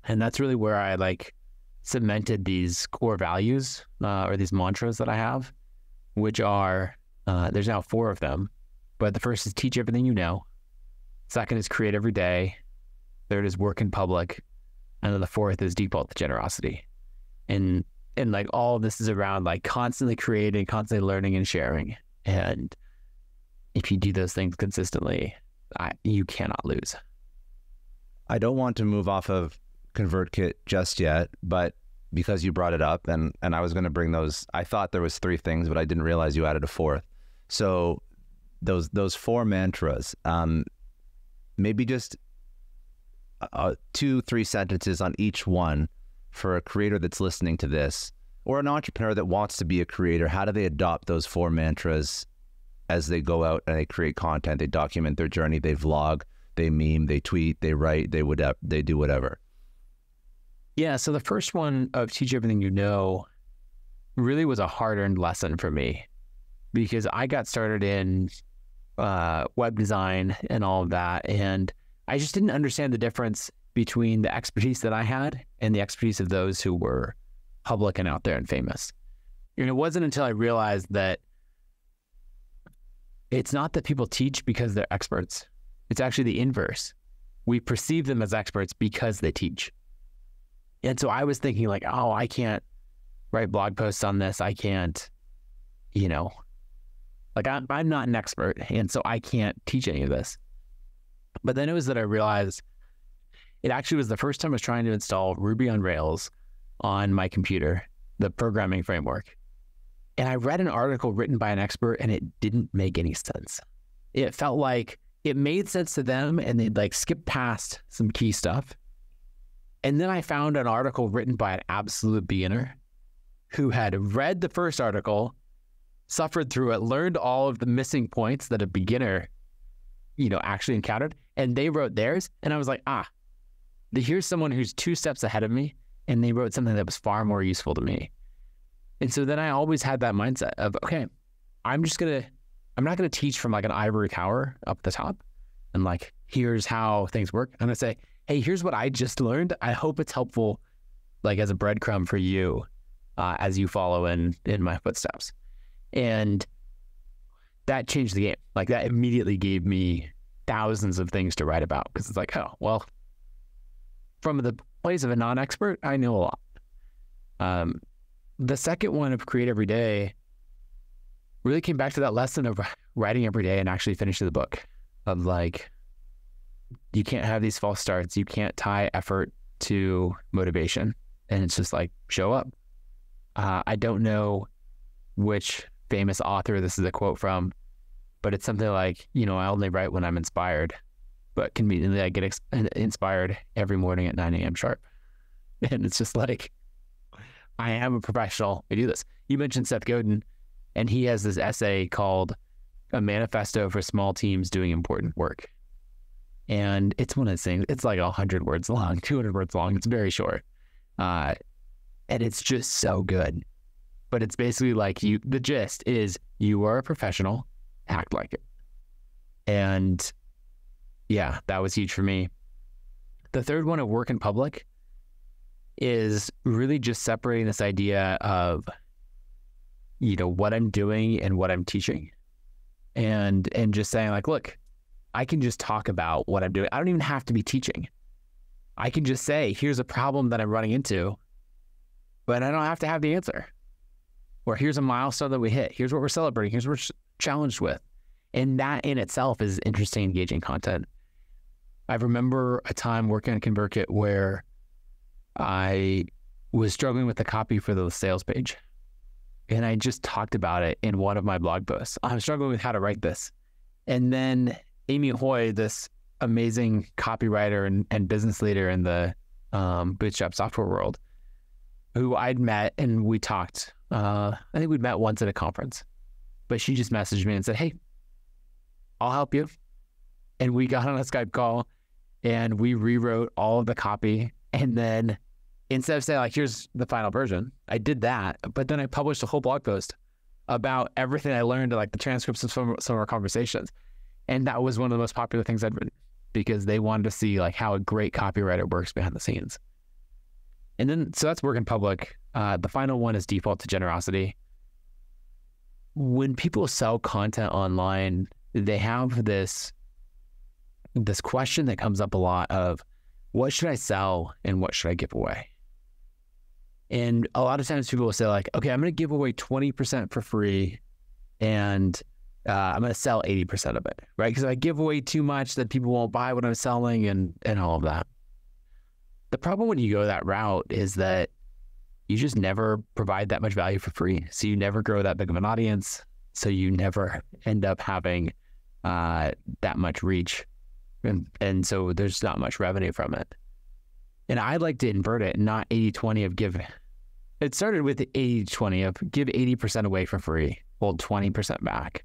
And that's really where I cemented these core values or these mantras that I have, which are, there's now 4 of them, but the first is teach everything you know. Second is create every day. Third is work in public. And then the 4th is default to generosity. And all of this is around constantly creating, constantly learning and sharing. And if you do those things consistently, you cannot lose. I don't want to move off of ConvertKit just yet, but because you brought it up, and I was going to bring those, I thought there was 3 things, but I didn't realize you added a 4th. So those 4 mantras, maybe just 2-3 sentences on each one for a creator that's listening to this, or an entrepreneur that wants to be a creator. How do they adopt those 4 mantras as they go out and they create content, they document their journey, they vlog, they meme, they tweet, they write, they do whatever? Yeah, so the first one of teach everything you know really was a hard-earned lesson for me, because I got started in web design and all of that, and I just didn't understand the difference between the expertise that I had and the expertise of those who were public and out there and famous. And it wasn't until I realized that it's not that people teach because they're experts. It's actually the inverse. We perceive them as experts because they teach. And so I was thinking I can't write blog posts on this. I can't, I'm not an expert. And so I can't teach any of this. But then it was that I realized it actually was the first time I was trying to install Ruby on Rails on my computer, the programming framework. And I read an article written by an expert and it didn't make any sense. It felt like it made sense to them and they'd skip past some key stuff. And then I found an article written by an absolute beginner who had read the first article, suffered through it, learned all of the missing points that a beginner, actually encountered, and they wrote theirs. And I was like, here's someone who's 2 steps ahead of me, and they wrote something that was far more useful to me. And so then I always had that mindset of, okay, I'm not going to teach from an ivory tower up the top and here's how things work. I'm going to say, hey, here's what I just learned. I hope it's helpful, as a breadcrumb for you as you follow in my footsteps. And that changed the game. That immediately gave me thousands of things to write about, because it's from the place of a non-expert, I know a lot. The second one of create every day really came back to that lesson of writing every day and actually finishing the book of you can't have these false starts. You can't tie effort to motivation. And it's just show up. I don't know which famous author this is a quote from, but it's something I only write when I'm inspired, but conveniently I get inspired every morning at 9 a.m. sharp. And it's just I am a professional. I do this. You mentioned Seth Godin, and he has this essay called A Manifesto for Small Teams Doing Important Work. And it's one of those things, it's 100 words long, 200 words long. It's very short. And it's just so good. But it's basically the gist is you are a professional, act like it. And yeah, that was huge for me. The third one of work in public is really just separating this idea of, what I'm doing and what I'm teaching. And just saying look, I can just talk about what I'm doing. I don't even have to be teaching. I can just say, here's a problem that I'm running into, but I don't have to have the answer. Or here's a milestone that we hit. Here's what we're celebrating. Here's what we're challenged with. And that in itself is interesting, engaging content. I remember a time working on ConvertKit where I was struggling with the copy for the sales page. And I just talked about it in one of my blog posts. I'm struggling with how to write this. And then Amy Hoy, this amazing copywriter and business leader in the bootstrap software world, who I'd met and we talked. I think we'd met once at a conference. But she just messaged me and said, hey, I'll help you. And we got on a Skype call and we rewrote all of the copy. And then instead of saying like, here's the final version, I did that. But then I published a whole blog post about everything I learned, like the transcripts of some of our conversations. And that was one of the most popular things I'd written because they wanted to see like how a great copywriter works behind the scenes. And then, so that's work in public. The final one is default to generosity. When people sell content online, they have this question that comes up a lot of what should I sell and what should I give away? And a lot of times people will say like, okay, I'm going to give away 20% for free and I'm going to sell 80% of it, right? Because if I give away too much, then people won't buy what I'm selling and all of that. The problem when you go that route is that you just never provide that much value for free. So you never grow that big of an audience. So you never end up having that much reach. And so there's not much revenue from it. And I like to invert it, not 80-20 of give. It started with the 80-20 of give 80% away for free, hold 20% back.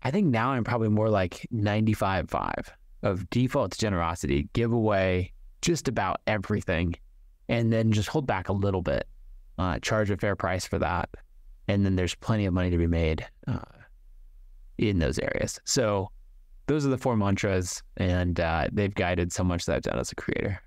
I think now I'm probably more like 95-5 of default to generosity, give away just about everything, and then just hold back a little bit, charge a fair price for that. And then there's plenty of money to be made in those areas. So those are the 4 mantras, and they've guided so much that I've done as a creator.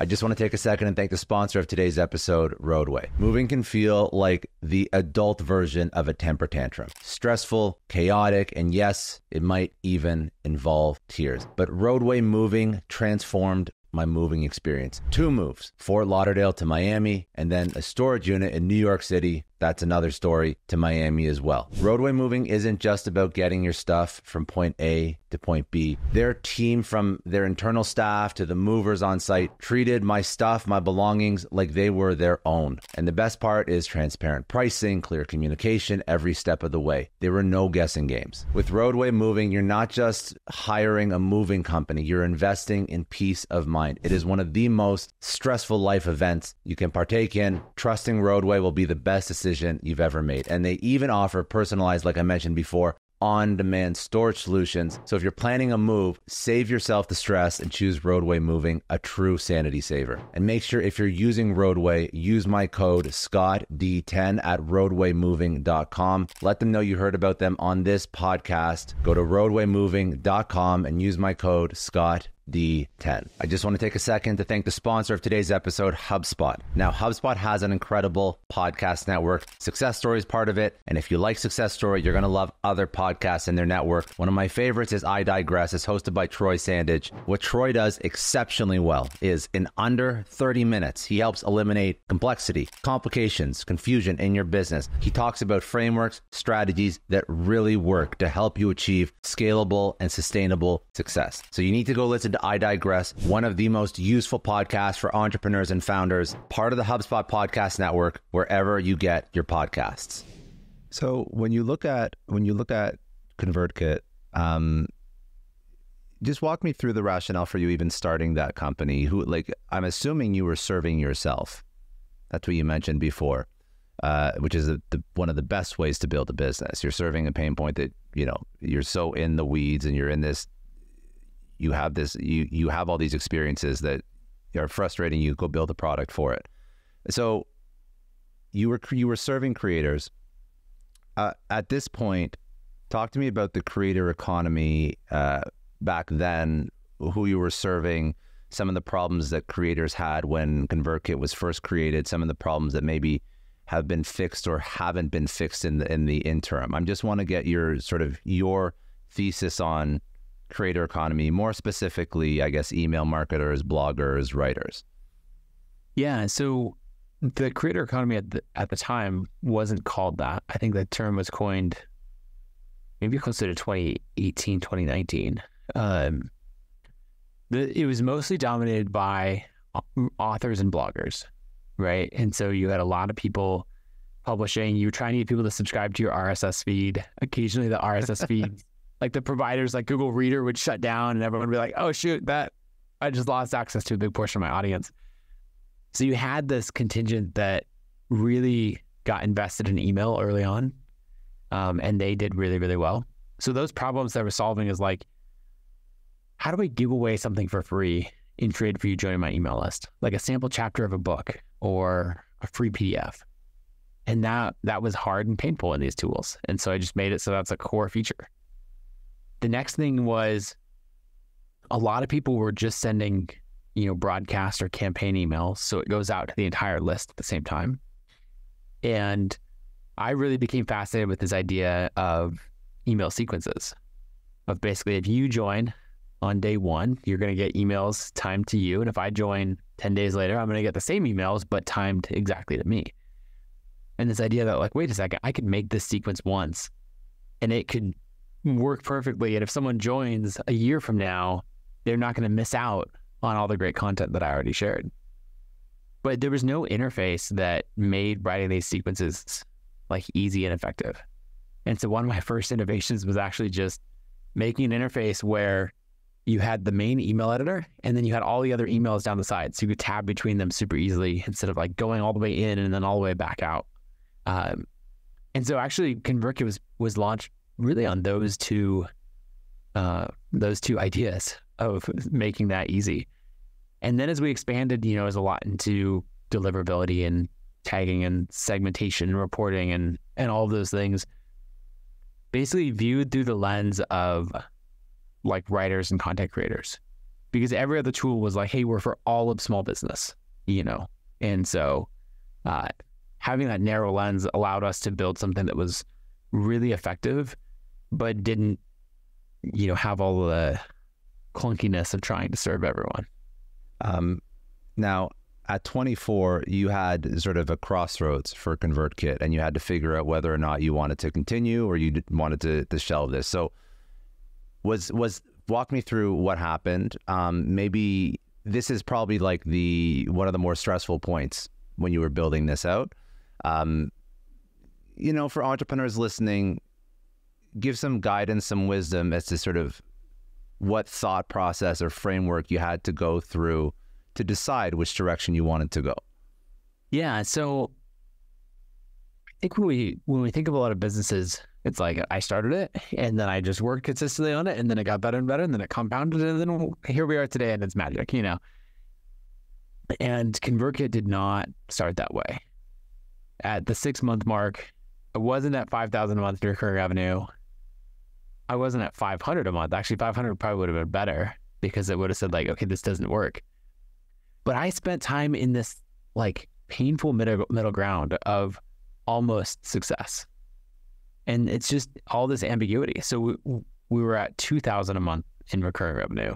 I just want to take a second and thank the sponsor of today's episode, Roadway. Moving can feel like the adult version of a temper tantrum. Stressful, chaotic, and yes, it might even involve tears. But Roadway moving transformed my moving experience. 2 moves, Fort Lauderdale to Miami, and then a storage unit in New York City. That's another story, to Miami as well. Roadway moving isn't just about getting your stuff from point A to point B. Their team, from their internal staff to the movers on site, treated my stuff, my belongings, like they were their own. And the best part is transparent pricing, clear communication every step of the way. There were no guessing games. With Roadway moving, you're not just hiring a moving company, you're investing in peace of mind. It is one of the most stressful life events you can partake in. Trusting Roadway will be the best decision you've ever made. And they even offer personalized, like I mentioned before, on-demand storage solutions. So if you're planning a move, save yourself the stress and choose Roadway Moving, a true sanity saver. And make sure if you're using Roadway, use my code ScottD10 at roadwaymoving.com. Let them know you heard about them on this podcast. Go to roadwaymoving.com and use my code ScottD10. I just want to take a second to thank the sponsor of today's episode, HubSpot. Now, HubSpot has an incredible podcast network. Success Story is part of it. And if you like Success Story, you're going to love other podcasts in their network. One of my favorites is iDigress. It's hosted by Troy Sandage. What Troy does exceptionally well is in under 30 minutes, he helps eliminate complexity, complications, confusion in your business. He talks about frameworks, strategies that really work to help you achieve scalable and sustainable success. So you need to go listen to iDigress, one of the most useful podcasts for entrepreneurs and founders, part of the HubSpot podcast network, wherever you get your podcasts. So when you look at ConvertKit, just walk me through the rationale for you even starting that company. I'm assuming you were serving yourself. That's what you mentioned before, which is one of the best ways to build a business. You're serving a pain point that, you're so in the weeds and you're in this. You have all these experiences that are frustrating you. Go build a product for it. So you were serving creators. At this point, talk to me about the creator economy back then, who you were serving, some of the problems that creators had when ConvertKit was first created, some of the problems that maybe have been fixed or haven't been fixed in the interim. I just want to get your thesis on creator economy, more specifically, I guess, email marketers, bloggers, writers? Yeah. So the creator economy at the time wasn't called that. I think that term was coined maybe closer to 2018, 2019. It was mostly dominated by authors and bloggers, right? And so you had a lot of people publishing. You were trying to get people to subscribe to your RSS feed. Occasionally the RSS feed, like the providers like Google Reader would shut down and everyone would be like, oh shoot, I just lost access to a big portion of my audience. So you had this contingent that really got invested in email early on, and they did really, really well. So those problems that we're solving is like, how do I give away something for free in trade for you joining my email list? Like a sample chapter of a book or a free PDF. And that was hard and painful in these tools. And so I just made it so that's a core feature. The next thing was a lot of people were just sending, broadcast or campaign emails. So it goes out to the entire list at the same time. And I really became fascinated with this idea of email sequences. Of basically, if you join on day one, you're going to get emails timed to you. And if I join 10 days later, I'm going to get the same emails, but timed exactly to me. And this idea that like, wait a second, I could make this sequence once and it could work perfectly. And if someone joins a year from now, they're not going to miss out on all the great content that I already shared. But there was no interface that made writing these sequences like easy and effective. And so one of my first innovations was actually just making an interface where you had the main email editor and then you had all the other emails down the side. So you could tab between them super easily instead of like going all the way in and then all the way back out. And so actually ConvertKit was launched really on those two ideas of making that easy. And then as we expanded, as a lot into deliverability and tagging and segmentation and reporting and all of those things, basically viewed through the lens of like writers and content creators, because every other tool was like, hey, we're for all of small business, And so having that narrow lens allowed us to build something that was really effective, but didn't, have all the clunkiness of trying to serve everyone. Now, at 24, you had sort of a crossroads for ConvertKit, and you had to figure out whether or not you wanted to continue or you wanted to shelve this. So walk me through what happened. Maybe this is probably like one of the more stressful points when you were building this out. For entrepreneurs listening, give some guidance, some wisdom as to sort of what thought process or framework you had to go through to decide which direction you wanted to go. Yeah. So I think when we think of a lot of businesses, it's like I started it and then I just worked consistently on it and then it got better and better and then it compounded and then here we are today and it's magic, And ConvertKit did not start that way. At the 6-month mark, I wasn't at 5,000 a month recurring revenue. I wasn't at 500 a month. Actually, 500 probably would have been better because it would have said like, okay, this doesn't work. But I spent time in this like painful middle ground of almost success. And it's just all this ambiguity. So we were at 2,000 a month in recurring revenue.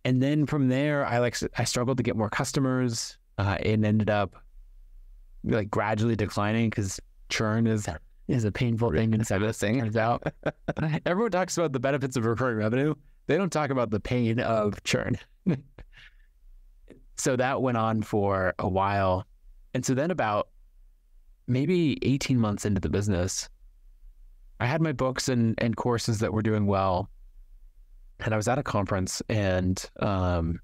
And then from there, I struggled to get more customers. It ended up like gradually declining because churn is a painful thing inside this thing, turns out. Everyone talks about the benefits of recurring revenue. They don't talk about the pain of churn. So that went on for a while. And so then about maybe 18 months into the business, I had my books and courses that were doing well. And I was at a conference and one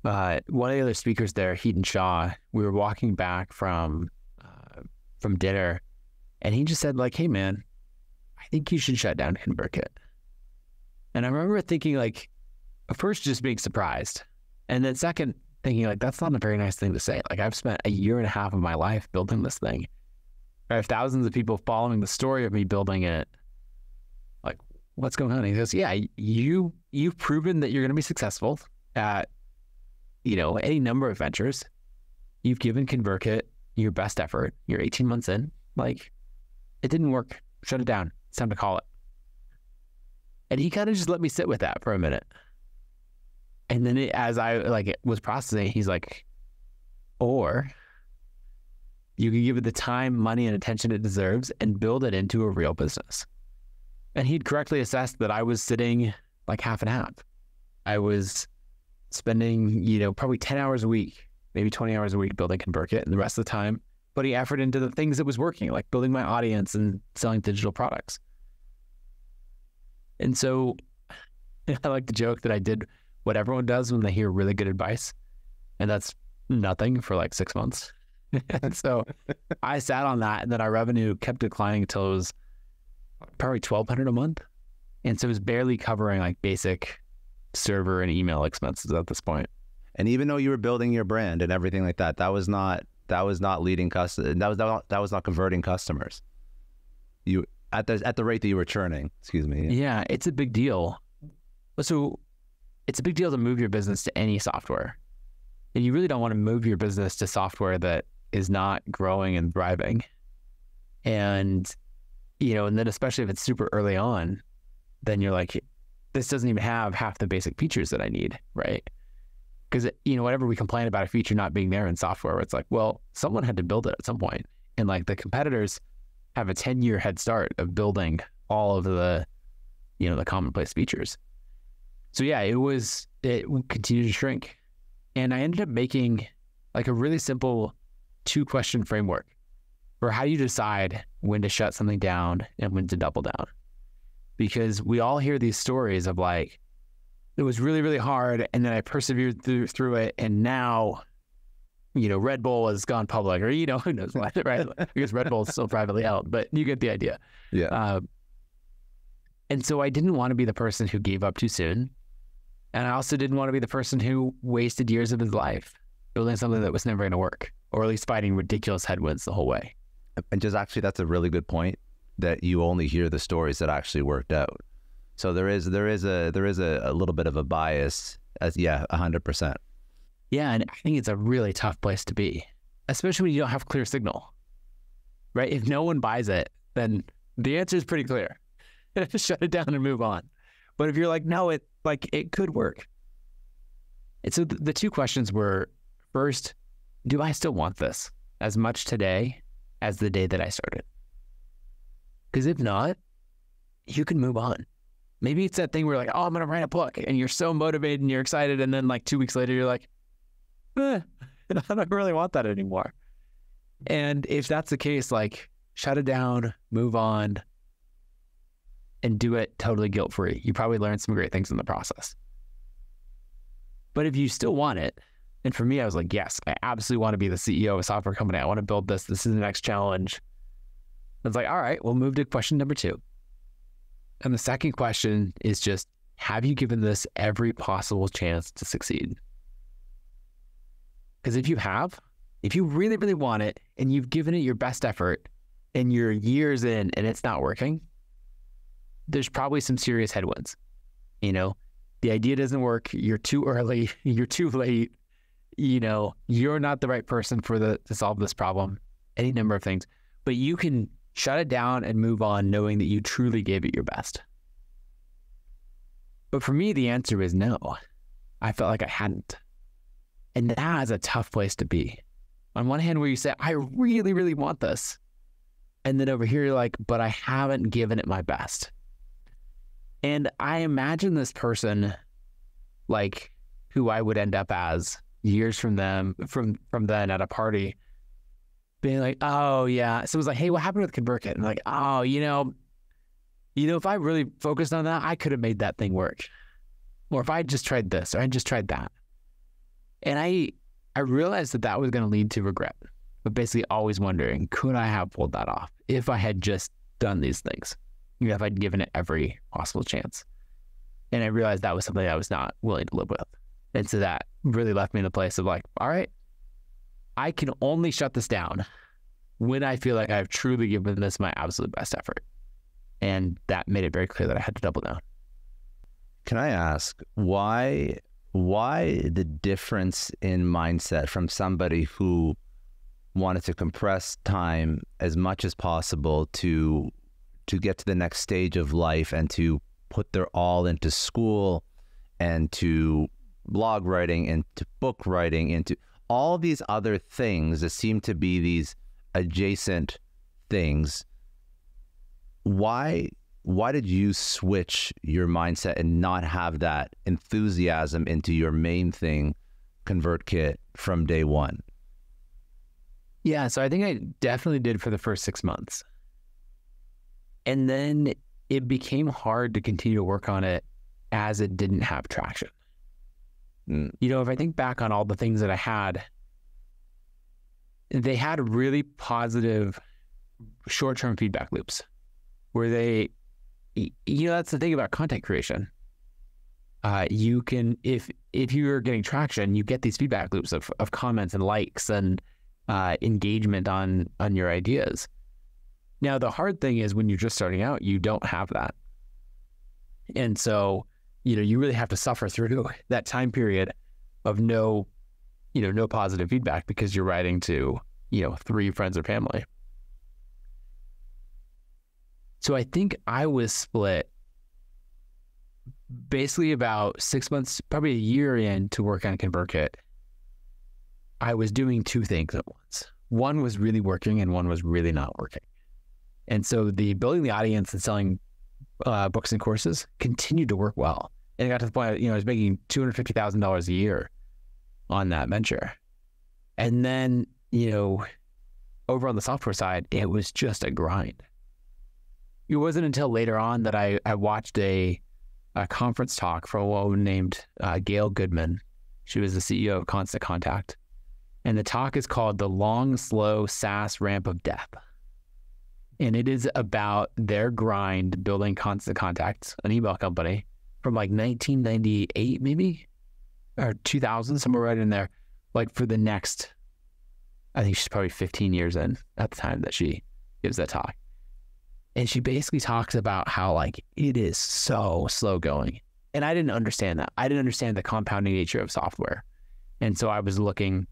of the other speakers there, Heaton Shaw, we were walking back from dinner and he just said like, hey man, I think you should shut down ConvertKit. And I remember thinking like, first just being surprised. And then second, thinking like, that's not a very nice thing to say. Like I've spent a year and a half of my life building this thing. I have thousands of people following the story of me building it. Like, what's going on? And he goes, yeah, you've proven that you're going to be successful at, any number of ventures. You've given ConvertKit your best effort. You're 18 months in. Like, it didn't work. Shut it down. It's time to call it. And he kind of just let me sit with that for a minute. And then as I was processing, he's like, or you can give it the time, money, and attention it deserves and build it into a real business. And he'd correctly assessed that I was sitting like half and half. I was spending, probably 10 hours a week, maybe 20 hours a week building ConvertKit, and the rest of the time putting effort into the things that was working, like building my audience and selling digital products. And so I like to joke that I did what everyone does when they hear really good advice, and that's nothing for like 6 months. And so I sat on that, and then our revenue kept declining until it was probably $1,200 a month. And so it was barely covering like basic server and email expenses at this point. And even though you were building your brand and everything like that, that was not leading customers. That was not converting customers. You at the rate that you were churning. Excuse me. Yeah, it's a big deal. So it's a big deal to move your business to any software, and you really don't want to move your business to software that is not growing and thriving. And and then especially if it's super early on, then you're like, this doesn't even have half the basic features that I need, right? Because, whenever we complain about a feature not being there in software, it's like, well, someone had to build it at some point. And like the competitors have a 10-year head start of building all of the, the commonplace features. So yeah, it continued to shrink. And I ended up making like a really simple 2-question framework for how you decide when to shut something down and when to double down. Because we all hear these stories of like, it was really, really hard, and then I persevered through it, and now, Red Bull has gone public, or, who knows what, right? Because Red Bull is still privately held, but you get the idea. Yeah. And so I didn't want to be the person who gave up too soon. And I also didn't want to be the person who wasted years of his life building something that was never going to work, or at least fighting ridiculous headwinds the whole way. And just actually, that's a really good point, that you only hear the stories that actually worked out. So there is a little bit of a bias, 100%. Yeah, and I think it's a really tough place to be, especially when you don't have clear signal, right? If no one buys it, then the answer is pretty clear. Shut it down and move on. But if you're like, no, it could work. And so the 2 questions were, first, do I still want this as much today as the day that I started? Because if not, you can move on. Maybe it's that thing where like, oh, I'm going to write a book, and you're so motivated and you're excited. And then like 2 weeks later, you're like, I don't really want that anymore. And if that's the case, like shut it down, move on, and do it totally guilt-free. You probably learned some great things in the process. But if you still want it, and for me, I was like, yes, I absolutely want to be the CEO of a software company. I want to build this. This is the next challenge. I was like, all right, we'll move to question number 2. And the second question is just, have you given this every possible chance to succeed? Because if you really, really want it, and you've given it your best effort, and you're years in and it's not working, there's probably some serious headwinds. The idea doesn't work. You're too early. You're too late. You're not the right person to solve this problem. Any number of things. But you can shut it down and move on knowing that you truly gave it your best. But for me, the answer is no. I felt like I hadn't. And that is a tough place to be. On one hand, where you say, I really, really want this. And then over here, you're like, but I haven't given it my best. And I imagine this person, like, who I would end up as years from then at a party, being like, oh yeah. So it was like, hey, what happened with ConvertKit? And like, oh, if I really focused on that, I could have made that thing work. Or if I just tried this, or I just tried that. And I realized that was going to lead to regret, but basically always wondering, could I have pulled that off if I had just done these things? If I'd given it every possible chance. And I realized that was something I was not willing to live with. And so that really left me in the place of like, all right, I can only shut this down when I feel like I've truly given this my absolute best effort. And that made it very clear that I had to double down. Can I ask, why the difference in mindset from somebody who wanted to compress time as much as possible to get to the next stage of life and to put their all into school and to blog writing and to book writing and to all these other things that seem to be these adjacent things. Why did you switch your mindset and not have that enthusiasm into your main thing, ConvertKit, from day one? Yeah, so I think I definitely did for the first 6 months. And then it became hard to continue to work on it as it didn't have traction. You know, if I think back on all the things that I had, they had really positive short-term feedback loops where they, you know, that's the thing about content creation. You can, if you're getting traction, you get these feedback loops of comments and likes and engagement on your ideas. Now, the hard thing is when you're just starting out, you don't have that. And so, you know, you really have to suffer through that time period of no positive feedback because you're writing to, 3 friends or family. So I think I was split basically about 6 months, probably a year in to work on ConvertKit. I was doing 2 things at once. One was really working and one was really not working. And so the building the audience and selling books and courses continued to work well. And it got to the point, I was making $250,000 a year on that venture. And then, over on the software side, it was just a grind. It wasn't until later on that I watched a conference talk from a woman named Gail Goodman. She was the CEO of Constant Contact. And the talk is called The Long, Slow SaaS Ramp of Death. And it is about their grind building Constant Contact, an email company, from like 1998 maybe, or 2000, somewhere right in there, like for the next, I think she's probably 15 years in at the time that she gives that talk. And she basically talks about how like it is so slow going. And I didn't understand that. I didn't understand the compounding nature of software. And so I was looking,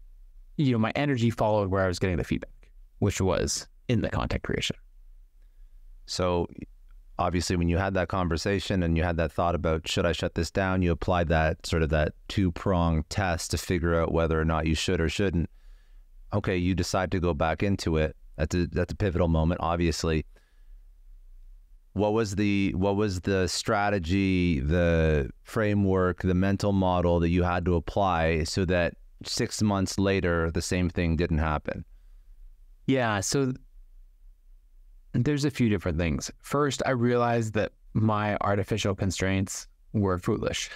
my energy followed where I was getting the feedback, which was in the content creation. So obviously when you had that conversation and you had that thought about, should I shut this down? You applied that sort of that 2-pronged test to figure out whether or not you should or shouldn't. Okay, you decide to go back into it. That's a pivotal moment, obviously. What was the strategy, the framework, the mental model that you had to apply so that 6 months later, the same thing didn't happen? Yeah, so there's a few different things. First, I realized that my artificial constraints were foolish.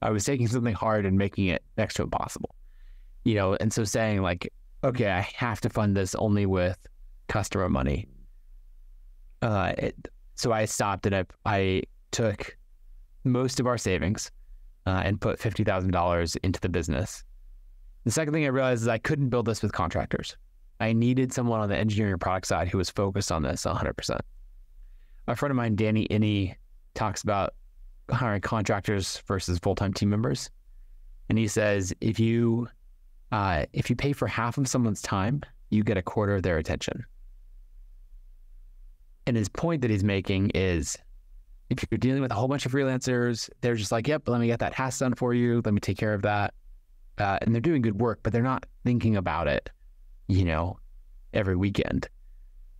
I was taking something hard and making it next to impossible. And so saying like, okay, I have to fund this only with customer money. So I stopped and I took most of our savings and put $50,000 into the business. The second thing I realized is I couldn't build this with contractors. I needed someone on the engineering product side who was focused on this 100%. A friend of mine, Danny Inney, talks about hiring contractors versus full-time team members. And he says, if you pay for half of someone's time, you get a quarter of their attention. And his point that he's making is, if you're dealing with a whole bunch of freelancers, they're just like, yep, let me get that task done for you. Let me take care of that. And they're doing good work, but they're not thinking about it, every weekend.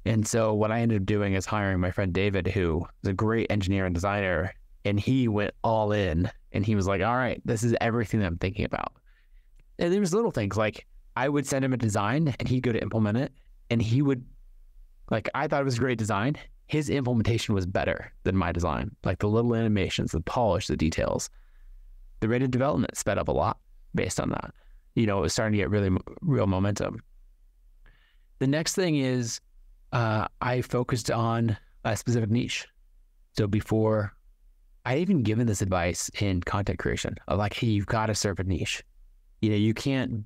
And so what I ended up doing is hiring my friend David, who is a great engineer and designer, and he went all in and he was like, all right, this is everything that I'm thinking about. And there was little things like I would send him a design and he'd go to implement it and he would, like, I thought it was a great design. His implementation was better than my design. Like the little animations, the polish, the details. The rate of development sped up a lot based on that. It was starting to get really real momentum. The next thing is I focused on a specific niche. So before, I even given this advice in content creation of like, hey, you've got to serve a niche. You can't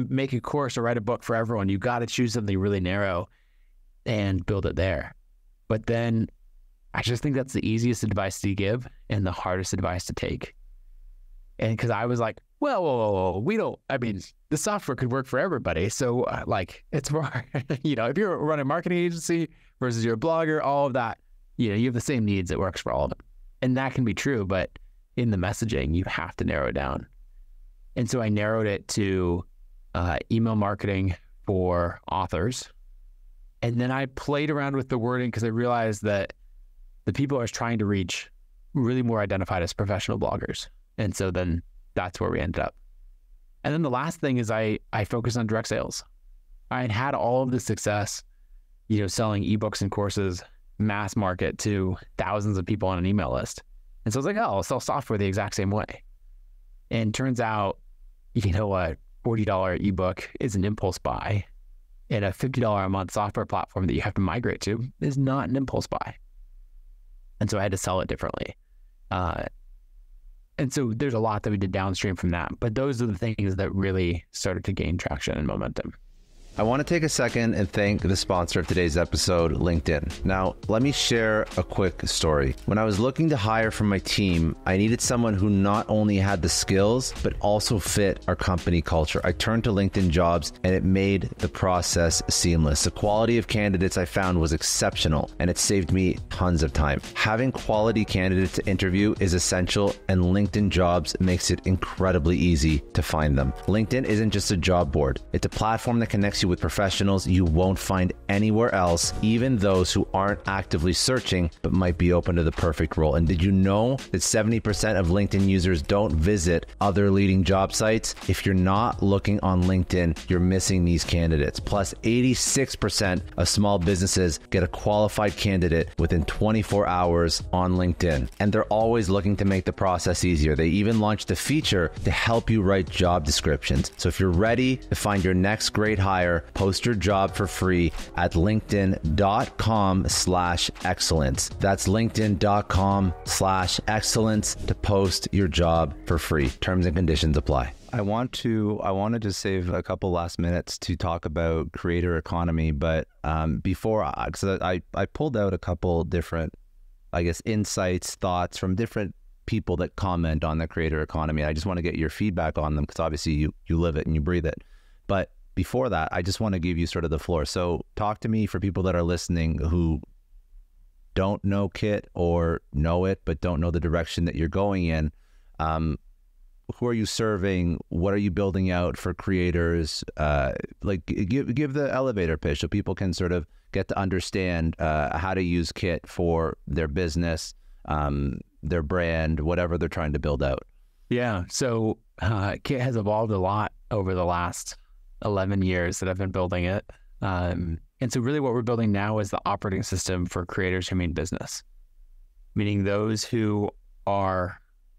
make a course or write a book for everyone. You've got to choose something really narrow and build it there. But then I just think that's the easiest advice to give and the hardest advice to take. And because I was like, well, whoa, the software could work for everybody. So it's more, if you're running a marketing agency versus you're a blogger, all of that, you have the same needs. It works for all of them. And that can be true, but in the messaging, you have to narrow it down. And so I narrowed it to email marketing for authors. And then I played around with the wording because I realized that the people I was trying to reach really more identified as professional bloggers. And so then that's where we ended up. And then the last thing is I focused on direct sales. I had all of the success, selling ebooks and courses, mass market to thousands of people on an email list. And so I was like, I'll sell software the exact same way. And turns out, a $40 ebook is an impulse buy, and a $50 a month software platform that you have to migrate to is not an impulse buy. And so I had to sell it differently. And so there's a lot that we did downstream from that, but those are the things that really started to gain traction and momentum. I want to take a second and thank the sponsor of today's episode, LinkedIn. Now, let me share a quick story. When I was looking to hire for my team, I needed someone who not only had the skills, but also fit our company culture. I turned to LinkedIn Jobs and it made the process seamless. The quality of candidates I found was exceptional and it saved me tons of time. Having quality candidates to interview is essential, and LinkedIn Jobs makes it incredibly easy to find them. LinkedIn isn't just a job board. It's a platform that connects you with professionals you won't find anywhere else, even those who aren't actively searching but might be open to the perfect role. And did you know that 70% of LinkedIn users don't visit other leading job sites? If you're not looking on LinkedIn, you're missing these candidates. Plus, 86% of small businesses get a qualified candidate within 24 hours on LinkedIn. And they're always looking to make the process easier. They even launched a feature to help you write job descriptions. So if you're ready to find your next great hire, post your job for free at linkedin.com/excellence. That's linkedin.com/excellence to post your job for free. Terms and conditions apply. I wanted to save a couple last minutes to talk about creator economy, but before, because I pulled out a couple different, insights, thoughts from different people that comment on the creator economy. I just want to get your feedback on them because obviously you live it and you breathe it. But before that, I just want to give you sort of the floor. So talk to me for people that are listening who don't know Kit or know it, but don't know the direction that you're going in. Who are you serving? What are you building out for creators? Give the elevator pitch so people can sort of get to understand how to use Kit for their business, their brand, whatever they're trying to build out. Yeah. So Kit has evolved a lot over the last 11 years that I've been building it. And so really what we're building now is the operating system for creators who mean business, meaning those who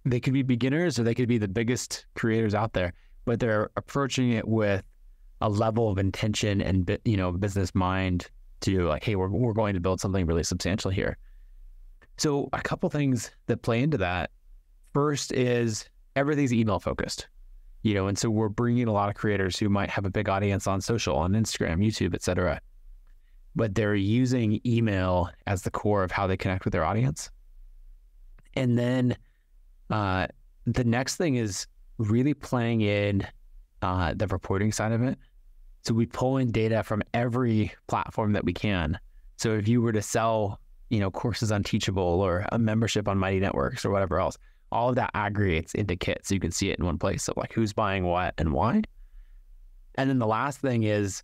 they could be beginners or they could be the biggest creators out there, but they're approaching it with a level of intention and, business mind to hey, we're going to build something really substantial here. So a couple things that play into that. First is everything's email focused. And so we're bringing a lot of creators who might have a big audience on social, on Instagram, YouTube, et cetera, but they're using email as the core of how they connect with their audience. And then the next thing is really playing in the reporting side of it. So we pull in data from every platform that we can. So if you were to sell, courses on Teachable or a membership on Mighty Networks or whatever else, all of that aggregates into Kit so you can see it in one place of who's buying what and why. And then the last thing is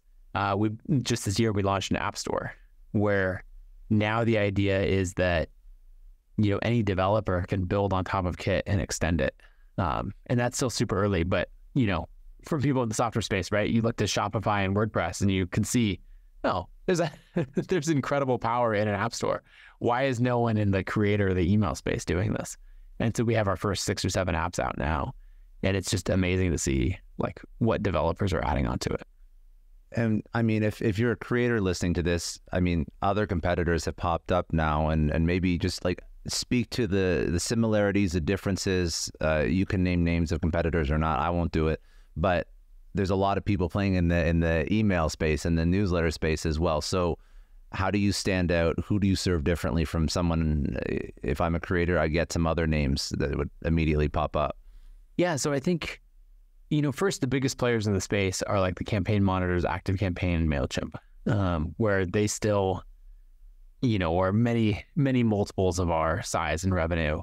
just this year we launched an app store where now the idea is that any developer can build on top of Kit and extend it. And that's still super early, but for people in the software space, right? You look to Shopify and WordPress and you can see, there's incredible power in an app store. Why is no one in the creator or the email space doing this? And so we have our first 6 or 7 apps out now, and it's just amazing to see what developers are adding onto it. And I mean, if you're a creator listening to this, other competitors have popped up now, and maybe just speak to the similarities, the differences. You can name names of competitors or not. I won't do it, but there's a lot of people playing in the email space and the newsletter space as well. So how do you stand out? Who do you serve differently from someone? If I'm a creator, I get some other names that would immediately pop up. Yeah. So I think, first, the biggest players in the space are the Campaign Monitors, ActiveCampaign, and MailChimp, where they still or many, many multiples of our size and revenue.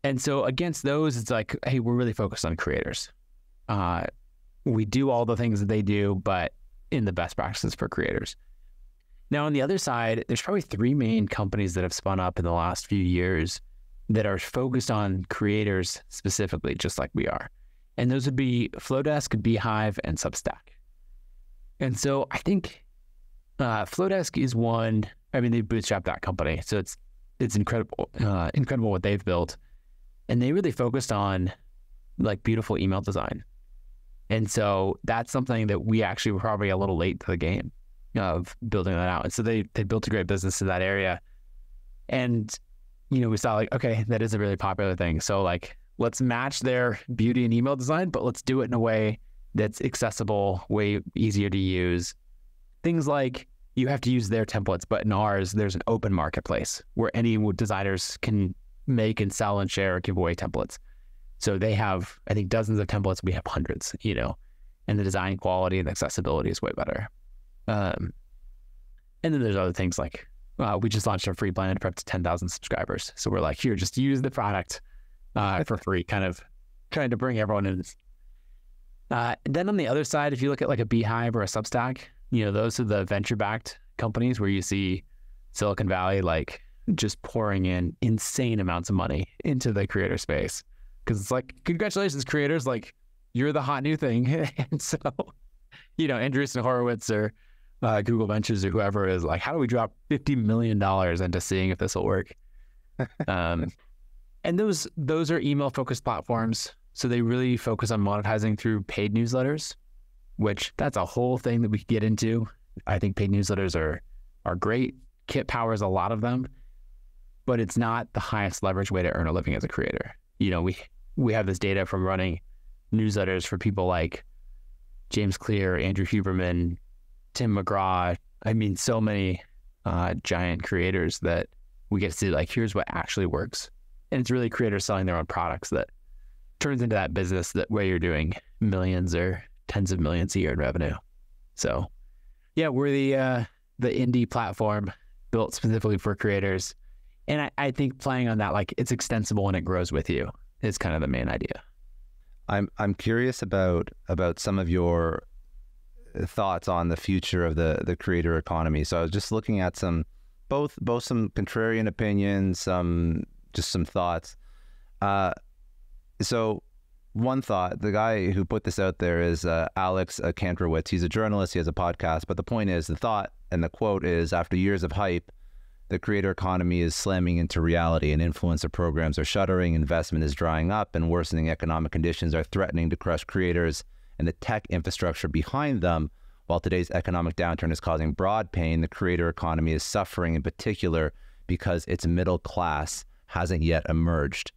And so against those, it's like, hey, we're really focused on creators. We do all the things that they do, but in the best practices for creators. Now, on the other side, there's probably 3 main companies that have spun up in the last few years that are focused on creators specifically, just like we are. And those would be Flowdesk, Beehive, and Substack. And so I think Flowdesk is one. I mean, they bootstrapped that company, so it's incredible what they've built. And they really focused on like beautiful email design. And so that's something that we actually were probably a little late to the game of building that out. And so they built a great business in that area. And, we saw like, okay, that is a really popular thing. So like, let's match their beauty and email design, but let's do it in a way that's accessible, way easier to use. Things like you have to use their templates, but in ours, there's an open marketplace where any designers can make and sell and share or give away templates. So they have, I think, dozens of templates. We have hundreds, and the design quality and accessibility is way better. And then there's other things like we just launched our free plan for up to 10,000 subscribers. So we're like, here, just use the product for free, kind of trying to bring everyone in. Then on the other side, if you look at like a Beehive or a Substack, those are the venture-backed companies where you see Silicon Valley like just pouring in insane amounts of money into the creator space. Because it's like, congratulations, creators, like you're the hot new thing. And so, Andreessen Horowitz or Google Ventures or whoever is like, how do we drop $50 million into seeing if this will work? And those are email-focused platforms. So they really focus on monetizing through paid newsletters, which that's a whole thing that we could get into. I think paid newsletters are great. Kit powers a lot of them, but it's not the highest leverage way to earn a living as a creator. We have this data from running newsletters for people like James Clear, Andrew Huberman, Tim McGraw. I mean, so many giant creators that we get to see like, here's what actually works. And it's really creators selling their own products that turns into that business that where you're doing millions or tens of millions a year in revenue. So yeah, we're the indie platform built specifically for creators. And I think playing on that, like it's extensible and it grows with you is kind of the main idea. I'm curious about some of your thoughts on the future of the creator economy. So I was just looking at both some contrarian opinions, some thoughts. So one thought, the guy who put this out there is Alex Kantrowitz. He's a journalist. He has a podcast. But the point is, the thought and the quote is, after years of hype, the creator economy is slamming into reality and influencer programs are shuttering, investment is drying up, and worsening economic conditions are threatening to crush creators and the tech infrastructure behind them. While today's economic downturn is causing broad pain, the creator economy is suffering in particular because its middle class hasn't yet emerged.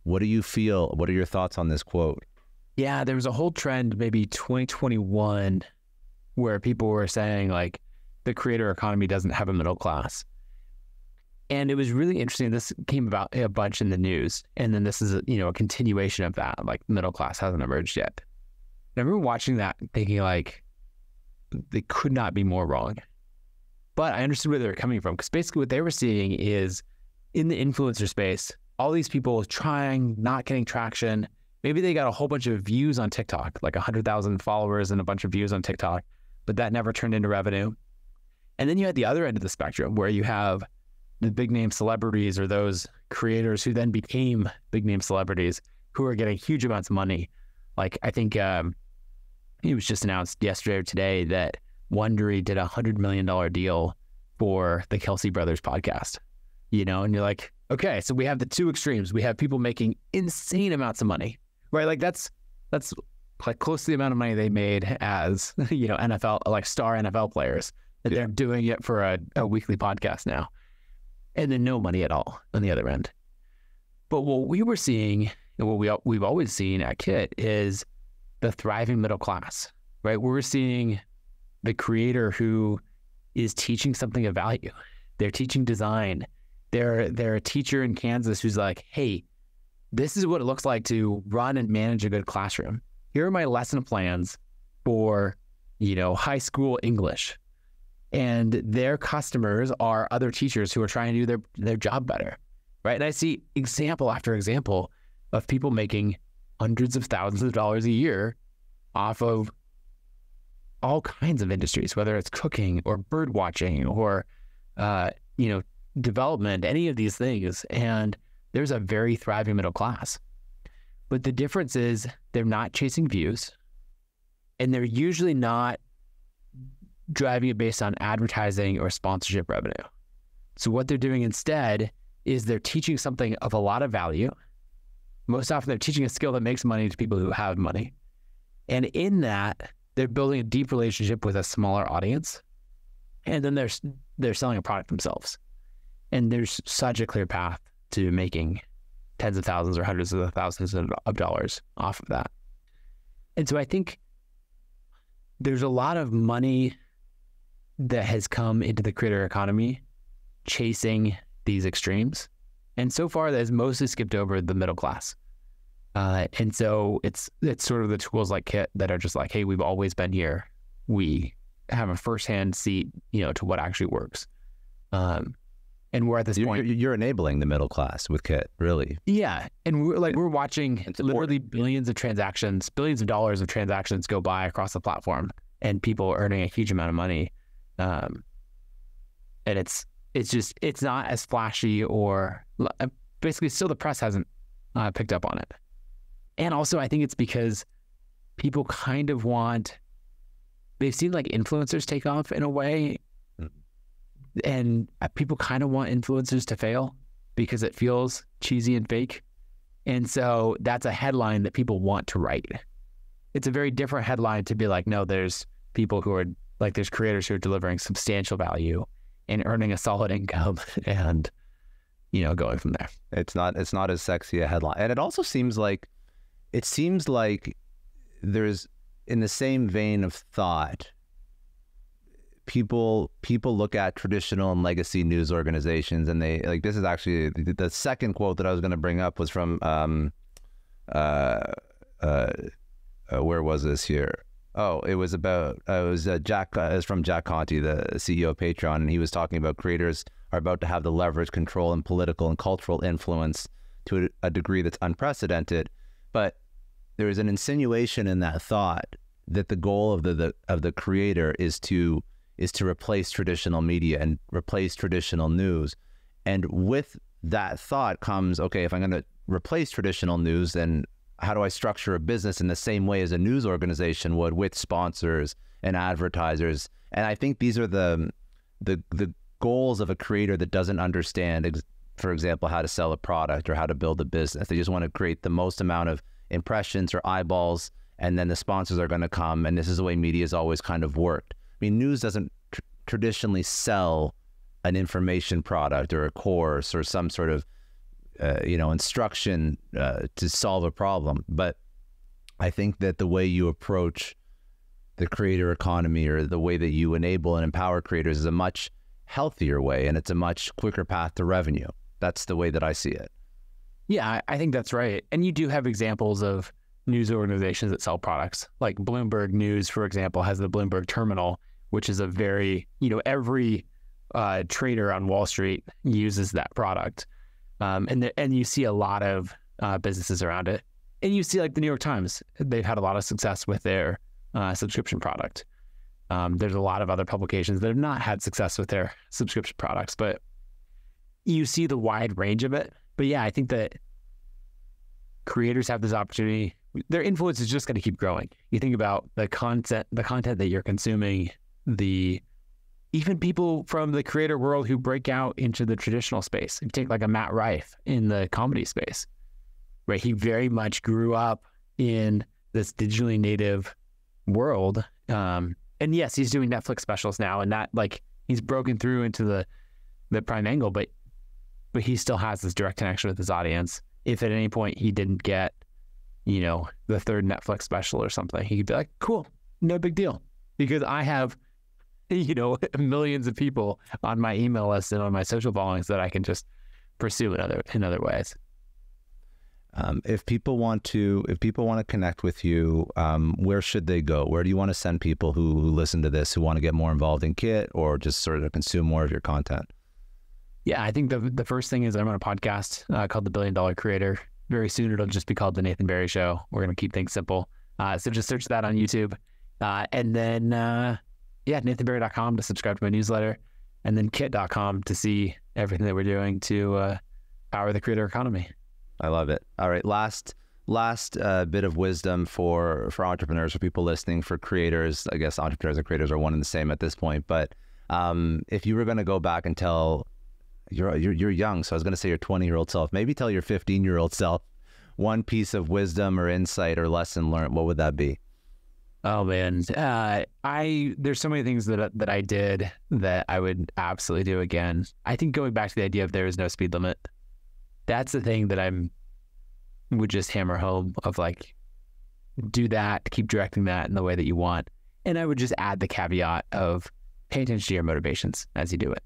What do you feel? What are your thoughts on this quote? Yeah, there was a whole trend maybe 2021 where people were saying like the creator economy doesn't have a middle class. And it was really interesting. This came about a bunch in the news. And then this is a continuation of that, like middle class hasn't emerged yet. And I remember watching that and thinking like, they could not be more wrong. But I understood where they were coming from, because basically what they were seeing is in the influencer space, all these people trying, not getting traction. Maybe they got a whole bunch of views on TikTok, like 100,000 followers and a bunch of views on TikTok, but that never turned into revenue. And then you had the other end of the spectrum where you have the big name celebrities or those creators who then became big name celebrities who are getting huge amounts of money. Like I think it was just announced yesterday or today that Wondery did $100 million deal for the Kelsey Brothers podcast, and you're like, okay, so we have the two extremes. We have people making insane amounts of money, right? Like that's like close to the amount of money they made as, NFL, like star NFL players, that they're doing it for a weekly podcast now. And then no money at all on the other end. But what we were seeing, and what we've always seen at Kit, is the thriving middle class, right? We're seeing the creator who is teaching something of value. They're teaching design. They're a teacher in Kansas who's like, hey, this is what it looks like to run and manage a good classroom. Here are my lesson plans for, high school English. and their customers are other teachers who are trying to do their job better, right? And I see example after example of people making hundreds of thousands of dollars a year off of all kinds of industries, whether it's cooking or bird watching or, development, any of these things. And there's a very thriving middle class. But the difference is they're not chasing views, and they're usually not driving it based on advertising or sponsorship revenue. So what they're doing instead is they're teaching something of a lot of value. Most often they're teaching a skill that makes money to people who have money. And in that, they're building a deep relationship with a smaller audience. And then they're selling a product themselves. And there's such a clear path to making tens of thousands or hundreds of thousands of dollars off of that. And so I think there's a lot of money that has come into the creator economy chasing these extremes. And so far, that has mostly skipped over the middle class. And so it's sort of the tools like Kit that are just like, hey, we've always been here. We have a firsthand seat, to what actually works. And we're at this point. You're enabling the middle class with Kit, really. Yeah. And we're watching literally billions of dollars of transactions go by across the platform, and people earning a huge amount of money. And it's not as flashy, or basically still the press hasn't picked up on it. And also I think it's because people kind of they've seen like influencers take off in a way, and people kind of want influencers to fail because it feels cheesy and fake. And so that's a headline that people want to write. It's a very different headline to be like, no, there's people who are like, there's creators who are delivering substantial value and earning a solid income and, going from there. It's not as sexy a headline. And it also seems like there's, in the same vein of thought, people look at traditional and legacy news organizations, and they like, this is actually the second quote that I was going to bring up was from where was this here? Oh, it was from Jack Conte, the CEO of Patreon, and he was talking about creators are about to have the leverage, control, and political and cultural influence to a degree that's unprecedented. But there is an insinuation in that thought that the goal of the creator is to replace traditional media and replace traditional news. And with that thought comes, okay, if I'm going to replace traditional news, then how do I structure a business in the same way as a news organization would, with sponsors and advertisers? And I think these are the goals of a creator that doesn't understand, for example, how to sell a product or how to build a business. They just want to create the most amount of impressions or eyeballs, and then the sponsors are going to come. And this is the way media has always kind of worked. I mean, news doesn't traditionally sell an information product or a course or some sort of instruction to solve a problem. But I think that the way you approach the creator economy, or the way that you enable and empower creators, is a much healthier way, and it's a much quicker path to revenue. That's the way that I see it. Yeah, I think that's right. And you do have examples of news organizations that sell products. Like Bloomberg News, for example, has the Bloomberg Terminal, which is a very, every trader on Wall Street uses that product. And you see a lot of businesses around it. And you see like the New York Times, they've had a lot of success with their subscription product. There's a lot of other publications that have not had success with their subscription products, but you see the wide range of it. But yeah, I think that creators have this opportunity. Their influence is just going to keep growing. You think about the content that you're consuming, even people from the creator world who break out into the traditional space. You take like a Matt Rife in the comedy space, right? He very much grew up in this digitally native world. And yes, he's doing Netflix specials now, and that, like, he's broken through into the prime angle, but he still has this direct connection with his audience. If at any point he didn't get, the third Netflix special or something, he could be like, cool, no big deal. Because I have, millions of people on my email list and on my social followings that I can just pursue in other ways. If people want to connect with you, where should they go? Where do you want to send people who listen to this, who want to get more involved in Kit or just sort of consume more of your content? Yeah, I think the first thing is I'm on a podcast called The $1 Billion Creator. Very soon it'll just be called The Nathan Barry Show. We're going to keep things simple. So just search that on YouTube. And then, nathanbarry.com to subscribe to my newsletter. And then kit.com to see everything that we're doing to power the creator economy. I love it. All right, last bit of wisdom for entrepreneurs, for people listening, for creators. I guess entrepreneurs and creators are one and the same at this point. But if you were going to go back and tell you're young, so I was going to say your 20-year-old self, maybe tell your 15-year-old self one piece of wisdom or insight or lesson learned, what would that be? Oh man, there's so many things that I did that I would absolutely do again. I think going back to the idea of there is no speed limit. That's the thing that would just hammer home of like, do that, keep directing that in the way that you want. And I would just add the caveat of pay attention to your motivations as you do it.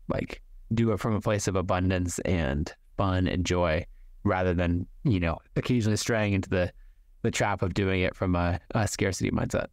Like, do it from a place of abundance and fun and joy, rather than, occasionally straying into the trap of doing it from a scarcity mindset.